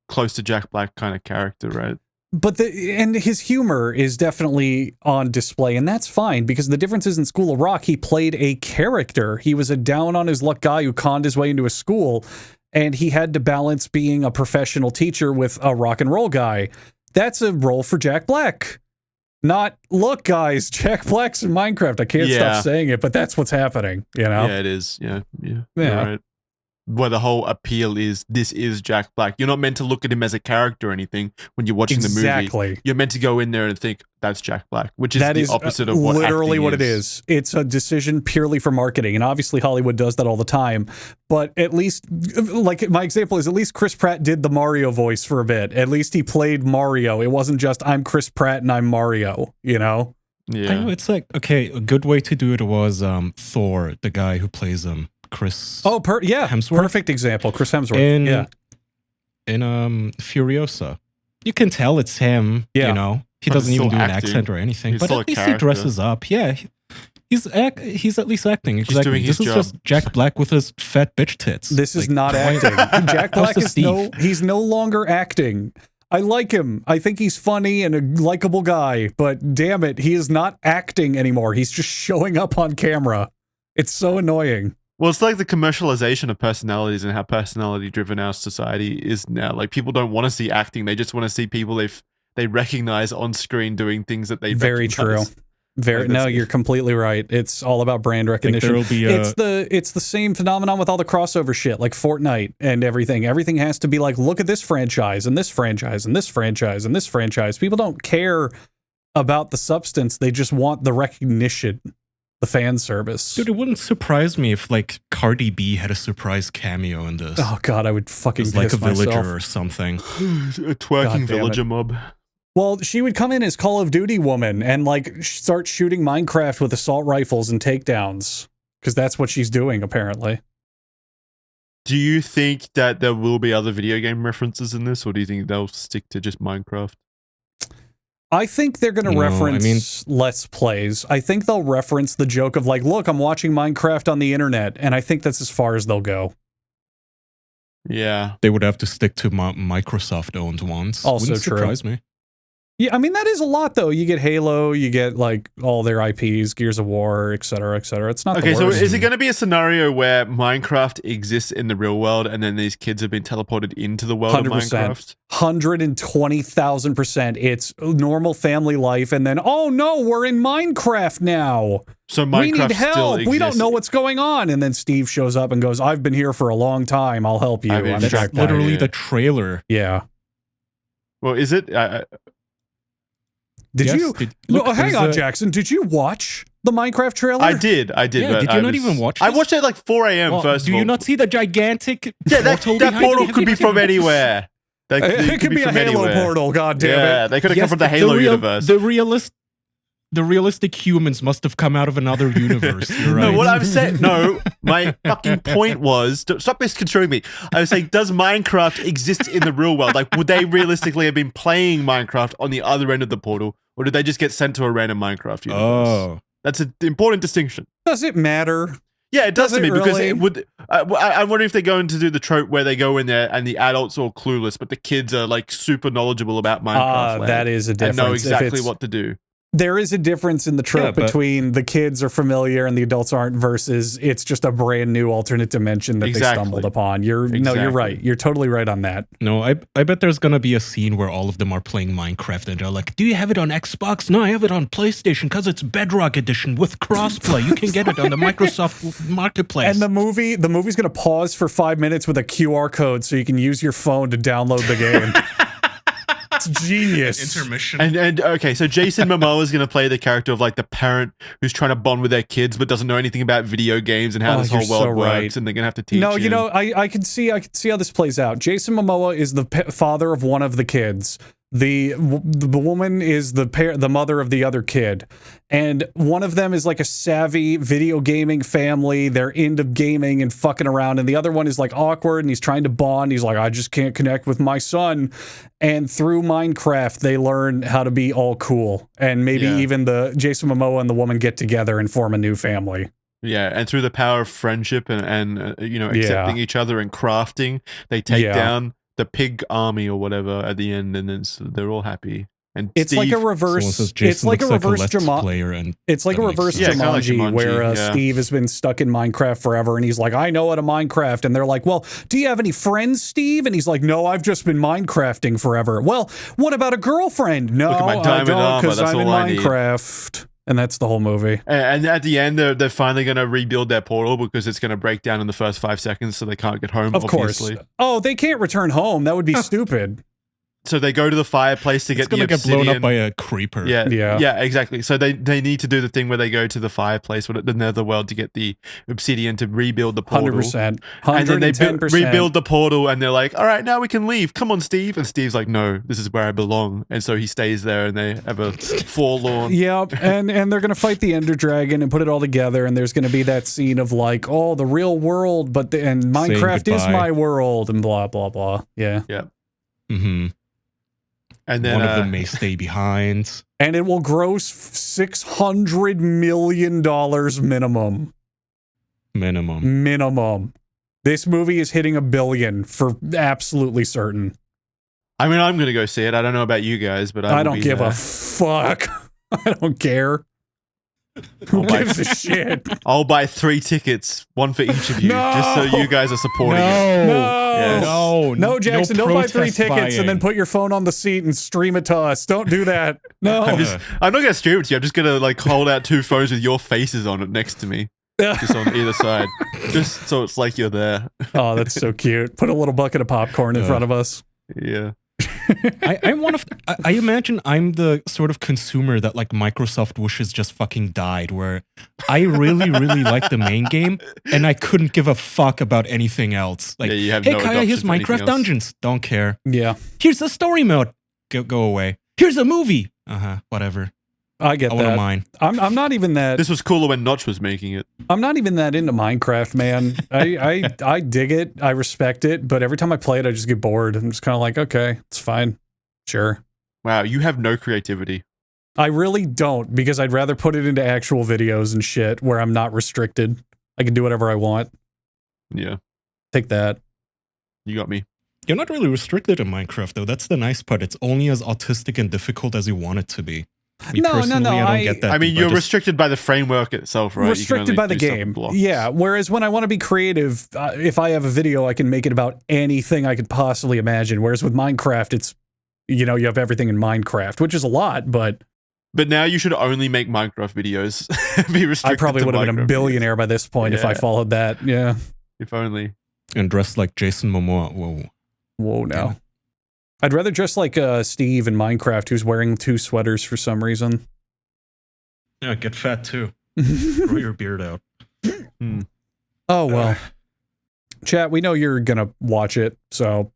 close to Jack Black kind of character, right? But his humor is definitely on display, and that's fine because the difference is in School of Rock, he played a character. He was a down on his luck guy who conned his way into a school, and he had to balance being a professional teacher with a rock and roll guy. That's a role for Jack Black. Not, look, guys, Jack Black's in Minecraft. I can't stop saying it, but that's what's happening, you know? Yeah, it is. Yeah. Yeah. You're right. Where the whole appeal is, this is Jack Black. You're not meant to look at him as a character or anything when you're watching the movie. You're meant to go in there and think, that's Jack Black, which is the opposite of what literally acting what it is. It's a decision purely for marketing, and obviously Hollywood does that all the time. But at least, like my example is, at least Chris Pratt did the Mario voice for a bit. At least he played Mario. It wasn't just I'm Chris Pratt and I'm Mario. You know? Yeah. I know, it's like, okay, a good way to do it was Thor, the guy who plays Chris. Oh, Hemsworth. Perfect example, Chris Hemsworth. In Furiosa, you can tell it's him. Yeah. You know, he But doesn't it's even do still an acting. accent or anything. He's But still at a least he character. dresses up. Yeah, he's at least acting. doing Exactly. his This is job. just Jack Black with his fat bitch tits. This is Like, not acting. Jack how's Black the is Steve? he's no longer acting. I like him. I think he's funny and a likable guy, but damn it, he is not acting anymore. He's just showing up on camera. It's so annoying. Well, it's like the commercialization of personalities and how personality-driven our society is now. Like, people don't want to see acting; they just want to see people they recognize on screen doing things that they Very recognize. true. Very no, you're completely right. It's all about brand recognition. there'll be a- It's the same phenomenon with all the crossover shit, like Fortnite and everything. Everything has to be like, look at this franchise and this franchise and this franchise and this franchise. People don't care about the substance; they just want the recognition, the fan service. Dude, it wouldn't surprise me if like Cardi B had a surprise cameo in this. Oh god, I would fucking As like a piss myself. villager or something. A twerking God damn villager it. mob. Well, she would come in as Call of Duty woman and like start shooting Minecraft with assault rifles and takedowns because that's what she's doing apparently. Do you think that there will be other video game references in this, or do you think they'll stick to just Minecraft? I think they're going to No, I reference mean- Let's Plays. I think they'll reference the joke of like, look, I'm watching Minecraft on the internet, and I think that's as far as they'll go. Yeah. They would have to stick to Microsoft-owned ones. Also Wouldn't true. surprise me. Yeah, I mean, that is a lot, though. You get Halo, you get, like, all their IPs, Gears of War, et cetera, et cetera. It's not Okay, the so worst. is it going to be a scenario where Minecraft exists in the real world and then these kids have been teleported into the world of 100%. Minecraft? 120,000%. It's normal family life, and then, oh no, we're in Minecraft now. So We Minecraft need help. still We don't exists. know what's going on. And then Steve shows up and goes, I've been here for a long time. I'll help you. I mean, I'm that's Jack That's Black." literally yeah. the trailer. Yeah. Well, is it? Did Yes, you? did- Look, look, hang there's on, a- Jackson. Did you watch the Minecraft trailer? I did. Yeah, but did you not even watch I this? watched it at like 4 a.m. Well, first do of all. you not see the gigantic Yeah, that behind portal it? could be from anywhere. It could be a from Halo anywhere. portal, god damn Yeah, it. they could have come from the Halo universe. The realistic humans must have come out of another universe. You're right. No, what I'm saying, my fucking point was, stop misconstruing me. I was saying, does Minecraft exist in the real world? Like, would they realistically have been playing Minecraft on the other end of the portal, or did they just get sent to a random Minecraft universe? Oh. That's an important distinction. Does it matter? Yeah, it does to me because really? it would. I'm wondering if they're going to do the trope where they go in there and the adults are all clueless, but the kids are like super knowledgeable about Minecraft. land that is a difference. And know If exactly it's- what to do. There is a difference in the trope but- between the kids are familiar and the adults aren't versus it's just a brand new alternate dimension that they stumbled upon. No, you're Exactly. right. You're totally right on that. No, I bet there's gonna be a scene where all of them are playing Minecraft and they're like, "Do you have it on Xbox? No, I have it on PlayStation because it's Bedrock Edition with crossplay. You can get it on the Microsoft Marketplace." And the movie's going to pause for 5 minutes with a QR code so you can use your phone to download the game. It's genius. Intermission. And okay, so Jason Momoa is going to play the character of like the parent who's trying to bond with their kids but doesn't know anything about video games and how this whole you're world so right. works, and they're going to have to teach No, you him. know, I can see how this plays out. Jason Momoa is the father of one of the kids. The woman is the mother of the other kid, and one of them is like a savvy video gaming family. They're into gaming and fucking around, and the other one is like awkward and he's trying to bond. He's like, I just can't connect with my son. And through Minecraft, they learn how to be all cool, and maybe even the Jason Momoa and the woman get together and form a new family. Yeah, and through the power of friendship and accepting each other and crafting, they take down the pig army or whatever at the end, and then they're all happy. And it's like a reverse. It's like a reverse Jumanji. It's like a reverse Jumanji where Steve has been stuck in Minecraft forever, and he's like, "I know how to Minecraft," and they're like, "Well, do you have any friends, Steve?" And he's like, "No, I've just been Minecrafting forever." Well, what about a girlfriend? No, Look at my I diamond don't, armor, because that's I'm in all I need. Minecraft. And that's the whole movie. And at the end, they're finally going to rebuild their portal because it's going to break down in the first 5 seconds, so they can't get home. Of obviously. course. Oh, they can't return home. That would be stupid. So they go to the fireplace to It's get the gonna get obsidian. blown up by a creeper. Yeah, exactly. So they need to do the thing where they go to the fireplace with the netherworld to get the obsidian to rebuild the portal. 100%. And then they 110%. rebuild the portal, and they're like, "All right, now we can leave. Come on, Steve." And Steve's like, "No, this is where I belong." And so he stays there, and they have a forlorn. Yep, and they're gonna fight the Ender Dragon and put it all together, and there's gonna be that scene of like, oh, the real world, and Minecraft is my world, and blah blah blah. Yeah. Yeah. Mm-hmm. And then one of them may stay behind, and it will gross $600 million minimum. This movie is hitting $1 billion for absolutely certain. I mean, I'm gonna go see it. I don't know about you guys, but I don't give a fuck. I don't care. Who gives a shit? I'll buy 3 tickets, one for each of you, No! just so you guys are supporting it. No, No, Jackson, no don't buy 3 protest tickets and then buying. put your phone on the seat and stream it to us. Don't do that. No. I'm not gonna stream it to you. I'm just gonna like hold out 2 phones with your faces on it next to me, just on either side, just so it's like you're there. Oh, that's so cute. Put a little bucket of popcorn in front of us. Yeah. I'm one of. I imagine I'm the sort of consumer that like Microsoft wishes just fucking died. Where I really, really like the main game, and I couldn't give a fuck about anything else. Like, you have hey, no Kaya, here's adoption for anything Minecraft else. Dungeons. Don't care. Yeah. Here's the story mode. Go away. Here's a movie. Whatever. I get I that. wouldn't mind. I'm not even that. This was cooler when Notch was making it. I'm not even that into Minecraft, man. I dig it. I respect it, but every time I play it, I just get bored. I'm just kind of like, okay, it's fine. Sure. Wow, you have no creativity. I really don't, because I'd rather put it into actual videos and shit where I'm not restricted. I can do whatever I want. Yeah. Take that. You got me. You're not really restricted in Minecraft, though. That's the nice part. It's only as autistic and difficult as you want it to be. Me personally, I don't get that. I mean, deep. you're just- restricted by the framework itself, right? Restricted by the game. Yeah. Whereas when I want to be creative, if I have a video, I can make it about anything I could possibly imagine. Whereas with Minecraft, it's, you know, you have everything in Minecraft, which is a lot, but now you should only make Minecraft videos. Be restricted. I probably to would have been a Minecraft billionaire by this point if I Yeah. followed that. Yeah. If only. And dressed like Jason Momoa. Whoa. Whoa, now. Yeah. I'd rather dress like Steve in Minecraft, who's wearing 2 sweaters for some reason. Yeah, get fat too. Grow your beard out. Oh, well. Chat, we know you're going to watch it, so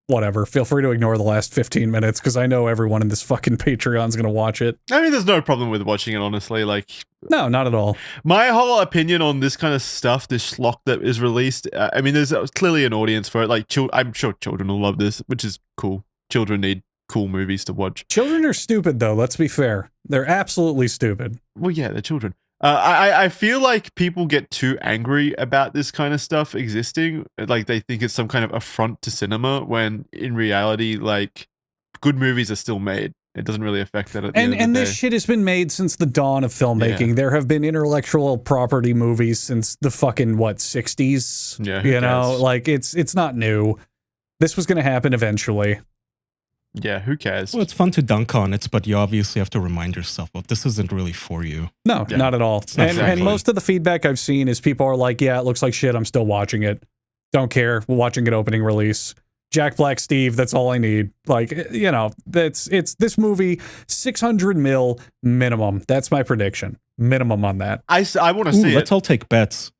whatever. Feel free to ignore the last 15 minutes, because I know everyone in this fucking Patreon's going to watch it. I mean, there's no problem with watching it, honestly. Like, no, not at all. My whole opinion on this kind of stuff, this schlock that is released, I mean, there's clearly an audience for it. Like, I'm sure children will love this, which is cool. Children need cool movies to watch. Children are stupid, though. Let's be fair. They're absolutely stupid. Well, yeah, they're children. I feel like people get too angry about this kind of stuff existing. Like, they think it's some kind of affront to cinema, when in reality, like, good movies are still made. It doesn't really affect that at the end of the And day. this shit has been made since the dawn of filmmaking. Yeah. There have been intellectual property movies since the fucking, 60s? Yeah, who you know, cares? like, it's not new. This was going to happen eventually. Yeah, who cares? Well, it's fun to dunk on it, but you obviously have to remind yourself, well, this isn't really for you. No, not at all. not And most of the feedback I've seen is people are like, yeah, it looks like shit. I'm still watching it. Don't care. We're watching it opening release. Jack Black Steve, that's all I need. Like, you know, it's this movie, 600 mil minimum. That's my prediction. Minimum on that. I want to see Let's all take bets.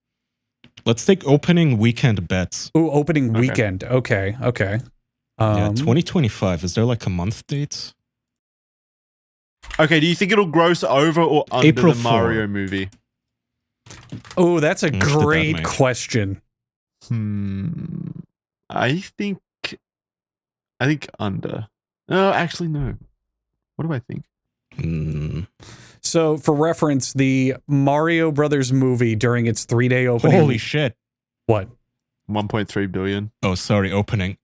Let's take opening weekend bets. Ooh, opening weekend. Okay. Yeah, 2025. Is there like a month date? Okay, do you think it'll gross over or under April the Mario 4. movie? Oh, that's a How much did that great make? question. I think under. No, actually, no. What do I think? So, for reference, the Mario Brothers movie during its 3-day opening. Holy shit. What? 1.3 billion. Oh, sorry, opening.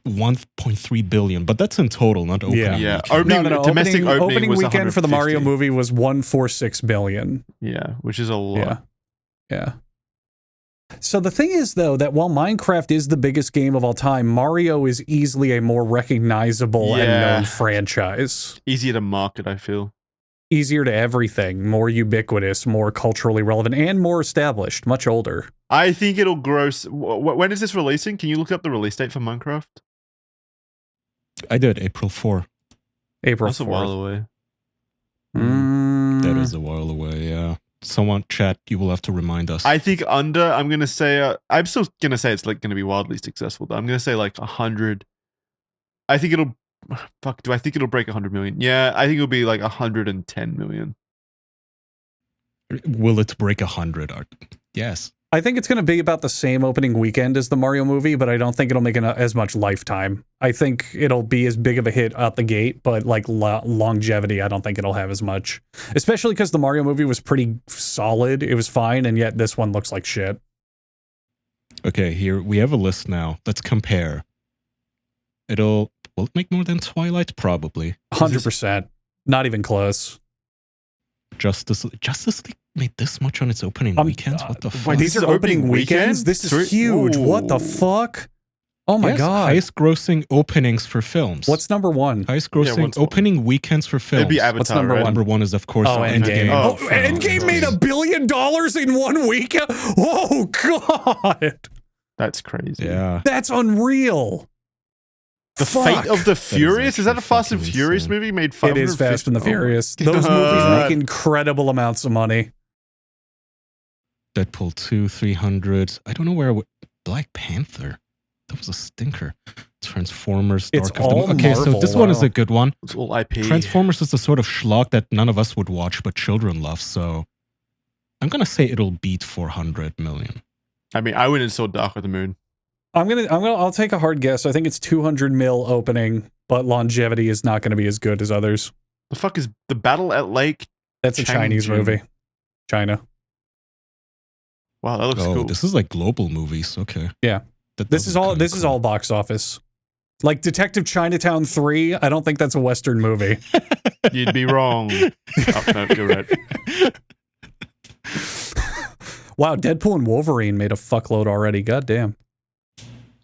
1.3 billion, but that's in total, not opening. Yeah. weekend. Opening, domestic opening was weekend for the Mario 150. movie was 146 billion. Yeah, which is a lot. Yeah. So the thing is, though, that while Minecraft is the biggest game of all time, Mario is easily a more recognizable and known franchise. Easier to market, I feel. Easier to everything, more ubiquitous, more culturally relevant, and more established, much older. I think it'll gross. When is this releasing? Can you look up the release date for Minecraft? I did, April 4. April That's 4th. a while away. That is a while away, yeah. Someone, chat, you will have to remind us. I think under. I'm gonna say. I'm still gonna say it's like gonna be wildly successful. Though I'm gonna say like 100. I think it'll. Fuck. Do I think it'll break 100 million? Yeah, I think it'll be like 110 million. Will it break 100? Yes. I think it's going to be about the same opening weekend as the Mario movie, but I don't think it'll make as much lifetime. I think it'll be as big of a hit out the gate, but like longevity, I don't think it'll have as much. Especially because the Mario movie was pretty solid. It was fine, and yet this one looks like shit. Okay, here we have a list now. Let's compare. Will it make more than Twilight? Probably. 100%. Not even close. Justice League made this much on its opening weekend? What the fuck? These are opening weekends? This is huge. What the fuck? Oh my god. Highest grossing openings for films. What's number one? Highest grossing opening weekends for films. It'd be Avatar, What's number right? one? Number one is, of course, Endgame. Endgame. Endgame made $1 billion in 1 weekend? Oh god. That's crazy. Yeah. That's unreal. The Fate of the Furious? Is that a Fast and Furious movie made It is Fast and the Furious. Those movies make incredible amounts of money. Deadpool 2, 300. I don't know where. Black Panther. That was a stinker. Transformers, It's Dark of the all Moon. Okay, so Marvel, this one is wow. a good one. It's all IP. Transformers is the sort of schlock that none of us would watch, but children love. So I'm gonna say it'll beat 400 million. I mean, I went and saw Dark of the Moon. I'll take a hard guess. I think it's 200 mil opening, but longevity is not going to be as good as others. The fuck is the Battle at Lake? That's a Chinese Changchun? movie. China. Wow, that looks cool. This is like global movies. Okay. Yeah. This is all box office. Like Detective Chinatown 3, I don't think that's a Western movie. You'd be wrong. Oh, no, you're right. Wow, Deadpool and Wolverine made a fuckload already. God damn.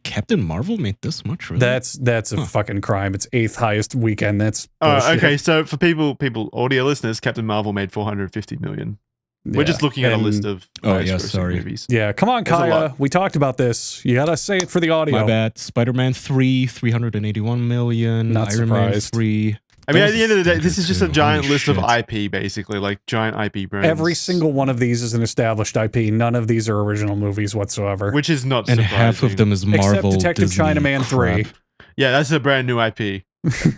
Captain Marvel made this much, really? That's a fucking crime. It's 8th highest weekend. That's bullshit. Okay, so for people, audio listeners, Captain Marvel made 450 million. We're just looking at a list of movies. Yeah, come on, There's a Kaya. lot. We talked about this. You gotta say it for the audio. My bad. Spider-Man 3, 381 million. Not Iron Man surprised. 3, I mean, That at the was end a of the day, this stinker is just a too. giant Holy list of shit. IP, basically, like giant IP brands. Every single one of these is an established IP. None of these are original movies whatsoever. Which is not And surprising. half of them is Marvel, Except Detective Disney Chinaman 3. crap. Yeah, that's a brand new IP,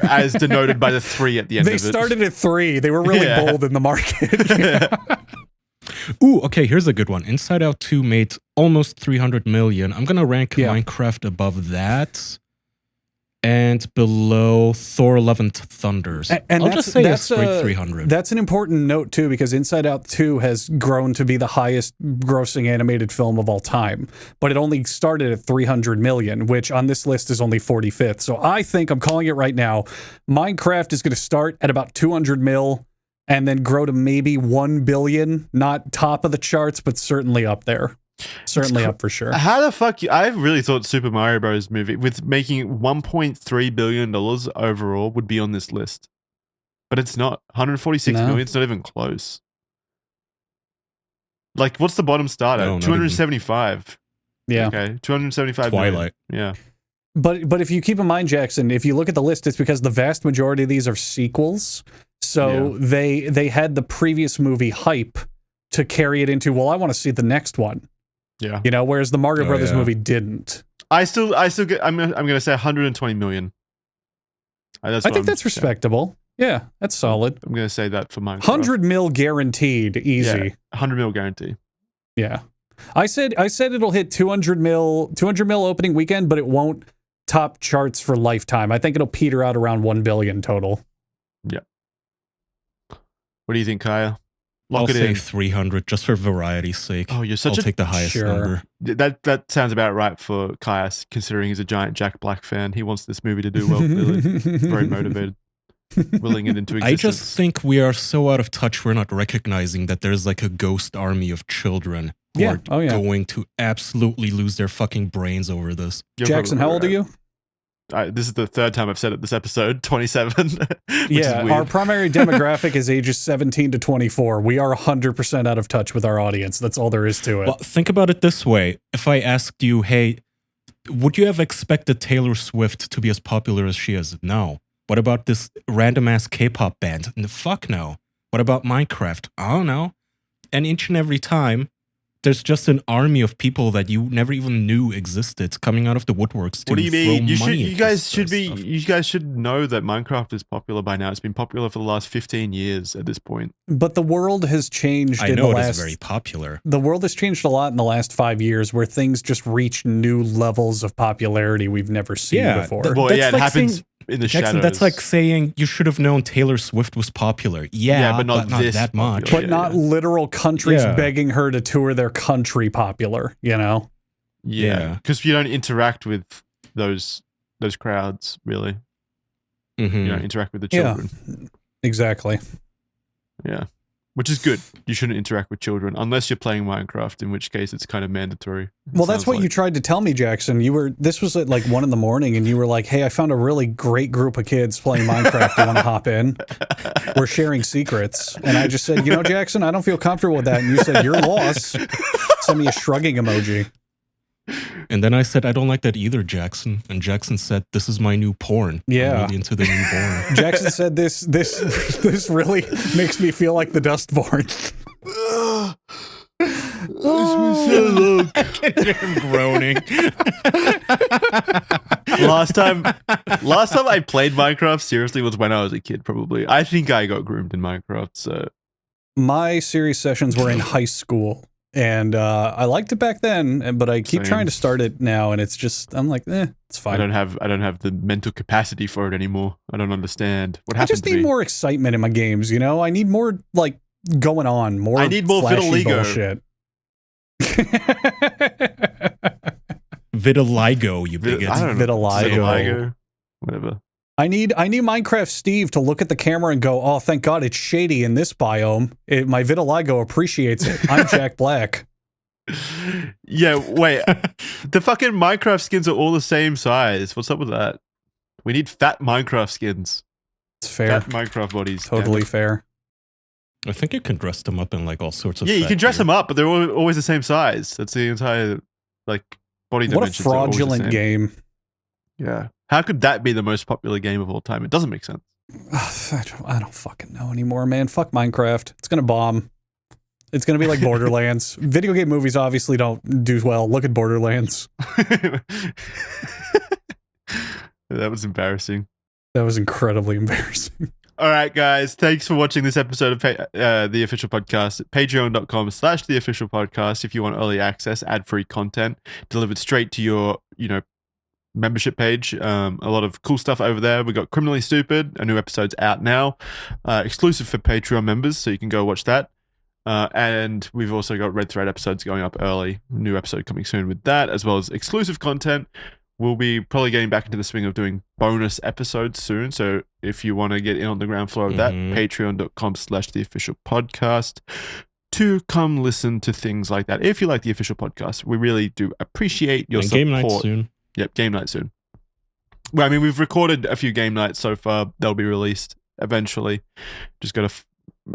as denoted by the 3 at the end They of it. started at 3. They were really Yeah. bold in the market. Ooh, okay, here's a good one. Inside Out 2 made almost 300 million. I'm gonna rank Minecraft above that and below Thor: Love and Thunders. And I'll just say a straight 300. That's an important note, too, because Inside Out 2 has grown to be the highest grossing animated film of all time. But it only started at 300 million, which on this list is only 45th. So I think, I'm calling it right now, Minecraft is going to start at about 200 mil and then grow to maybe 1 billion. Not top of the charts, but certainly up there. Certainly up for sure. How the fuck? I really thought Super Mario Bros. Movie, with making $1.3 billion overall, would be on this list. But it's not. 146 million, it's not even close. Like, what's the bottom start No, at? not 275. Yeah. Okay, 275 Twilight. million. Yeah. But if you keep in mind, Jackson, if you look at the list, it's because the vast majority of these are sequels. So they had the previous movie hype to carry it into, well, I want to see the next one. Yeah. You know, whereas the Mario Brothers movie didn't. I still get, I'm gonna say 120 million. I think that's respectable. Yeah, that's solid. I'm gonna say that for Minecraft. 100 mil guaranteed, easy. Yeah, 100 mil guarantee. Yeah. I said it'll hit 200 mil opening weekend, but it won't top charts for lifetime. I think it'll peter out around 1 billion total. Yeah. What do you think, Kaya? I'll Lock it say in. 300 just for variety's sake. Oh, you're such I'll a take the highest number. That sounds about right for Kaya, considering he's a giant Jack Black fan. He wants this movie to do well, clearly. Very motivated. Willing it into existence. I just think we are so out of touch, we're not recognizing that there's like a ghost army of children who are going to absolutely lose their fucking brains over this. Jackson, how old are you? This is the third time I've said it this episode, 27. Yeah, our primary demographic is ages 17 to 24. We are 100% out of touch with our audience. That's all there is to it. Well, think about it this way. If I asked you, hey, would you have expected Taylor Swift to be as popular as she is? No. What about this random-ass K-pop band? Fuck no. What about Minecraft? I don't know. And each and every time, there's just an army of people that you never even knew existed coming out of the woodworks to What do you mean? You guys should know that Minecraft is popular by now. It's been popular for the last 15 years at this point. But the world has changed. I know it is very popular. The world has changed a lot in the last 5 years, where things just reach new levels of popularity we've never seen before. It happens in the Jackson, shadows. that's like saying you should have known Taylor Swift was popular. Yeah, but not this that much. popular. But not literal countries Yeah. begging her to tour their country popular, you know? Yeah, because you don't interact with those crowds, really. Mm-hmm. You don't interact with the children. Exactly. Yeah. Which is good. You shouldn't interact with children unless you're playing Minecraft, in which case it's kind of mandatory. Well, that's what you tried to tell me, Jackson. This was at like 1 a.m, and you were like, hey, I found a really great group of kids playing Minecraft. You want to hop in? We're sharing secrets. And I just said, you know, Jackson, I don't feel comfortable with that. And you said, you're lost. Send me a shrugging emoji. And then I said, I don't like that either, Jackson. And Jackson said, this is my new porn. Yeah. I'm really into the new porn. Jackson said, this really makes me feel like the Dustborn. I can hear him groaning. last time I played Minecraft seriously was when I was a kid, probably. I think I got groomed in Minecraft, so. My serious sessions were in high school. And I liked it back then, but I keep trying to start it now, and it's just, I'm like, it's fine. I don't have the mental capacity for it anymore. I don't understand what happened. I just need more excitement in my games, you know? I need more, like, going on, more I need more flashy vitiligo. bullshit. Vitiligo, you bigot. I don't know. Vitiligo. Whatever. I need Minecraft Steve to look at the camera and go, oh, thank God it's shady in this biome. My vitiligo appreciates it. I'm Jack Black. Yeah, wait. The fucking Minecraft skins are all the same size. What's up with that? We need fat Minecraft skins. It's fair. Fat Minecraft bodies. Totally fair. I think you can dress them up in like all sorts of. Yeah, you fat can dress gear. them up, but they're always the same size. That's the entire like body dimensions. What a fraudulent game. Yeah. How could that be the most popular game of all time? It doesn't make sense. I don't fucking know anymore, man. Fuck Minecraft. It's gonna bomb. It's gonna be like Borderlands. Video game movies obviously don't do well. Look at Borderlands. That was embarrassing. That was incredibly embarrassing. All right, guys. Thanks for watching this episode of The Official Podcast at patreon.com/The Official Podcast if you want early access, ad-free content delivered straight to your, membership page. A lot of cool stuff over there. We got Criminally Stupid, a new episode's out now, exclusive for Patreon members, so you can go watch that. And we've also got Red Thread episodes going up early. New episode coming soon with that, as well as exclusive content. We'll be probably getting back into the swing of doing bonus episodes soon. So if you want to get in on the ground floor of that, patreon.com/The Official Podcast to come listen to things like that. If you like The Official Podcast, we really do appreciate your support. Game night soon. Yep, game night soon. Well, I mean, we've recorded a few game nights so far. They'll be released eventually. Just got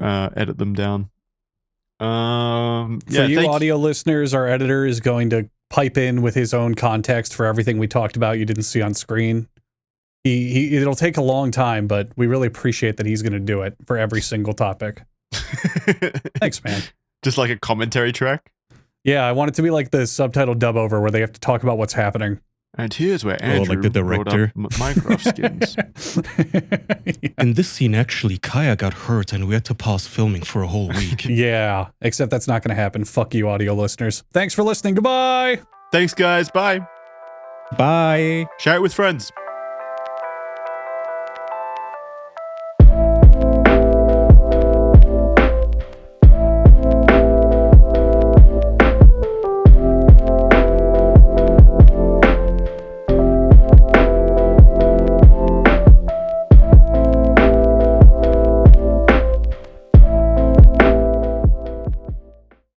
to edit them down. For you audio listeners, our editor is going to pipe in with his own context for everything we talked about you didn't see on screen. It'll take a long time, but we really appreciate that he's going to do it for every single topic. Thanks, man. Just like a commentary track? Yeah, I want it to be like the subtitle dub over where they have to talk about what's happening. And here's where Andrew like the director. Minecraft skins. In this scene, actually, Kaya got hurt and we had to pause filming for a whole week. Yeah, except that's not going to happen. Fuck you, audio listeners. Thanks for listening. Goodbye. Thanks, guys. Bye. Bye. Share it with friends.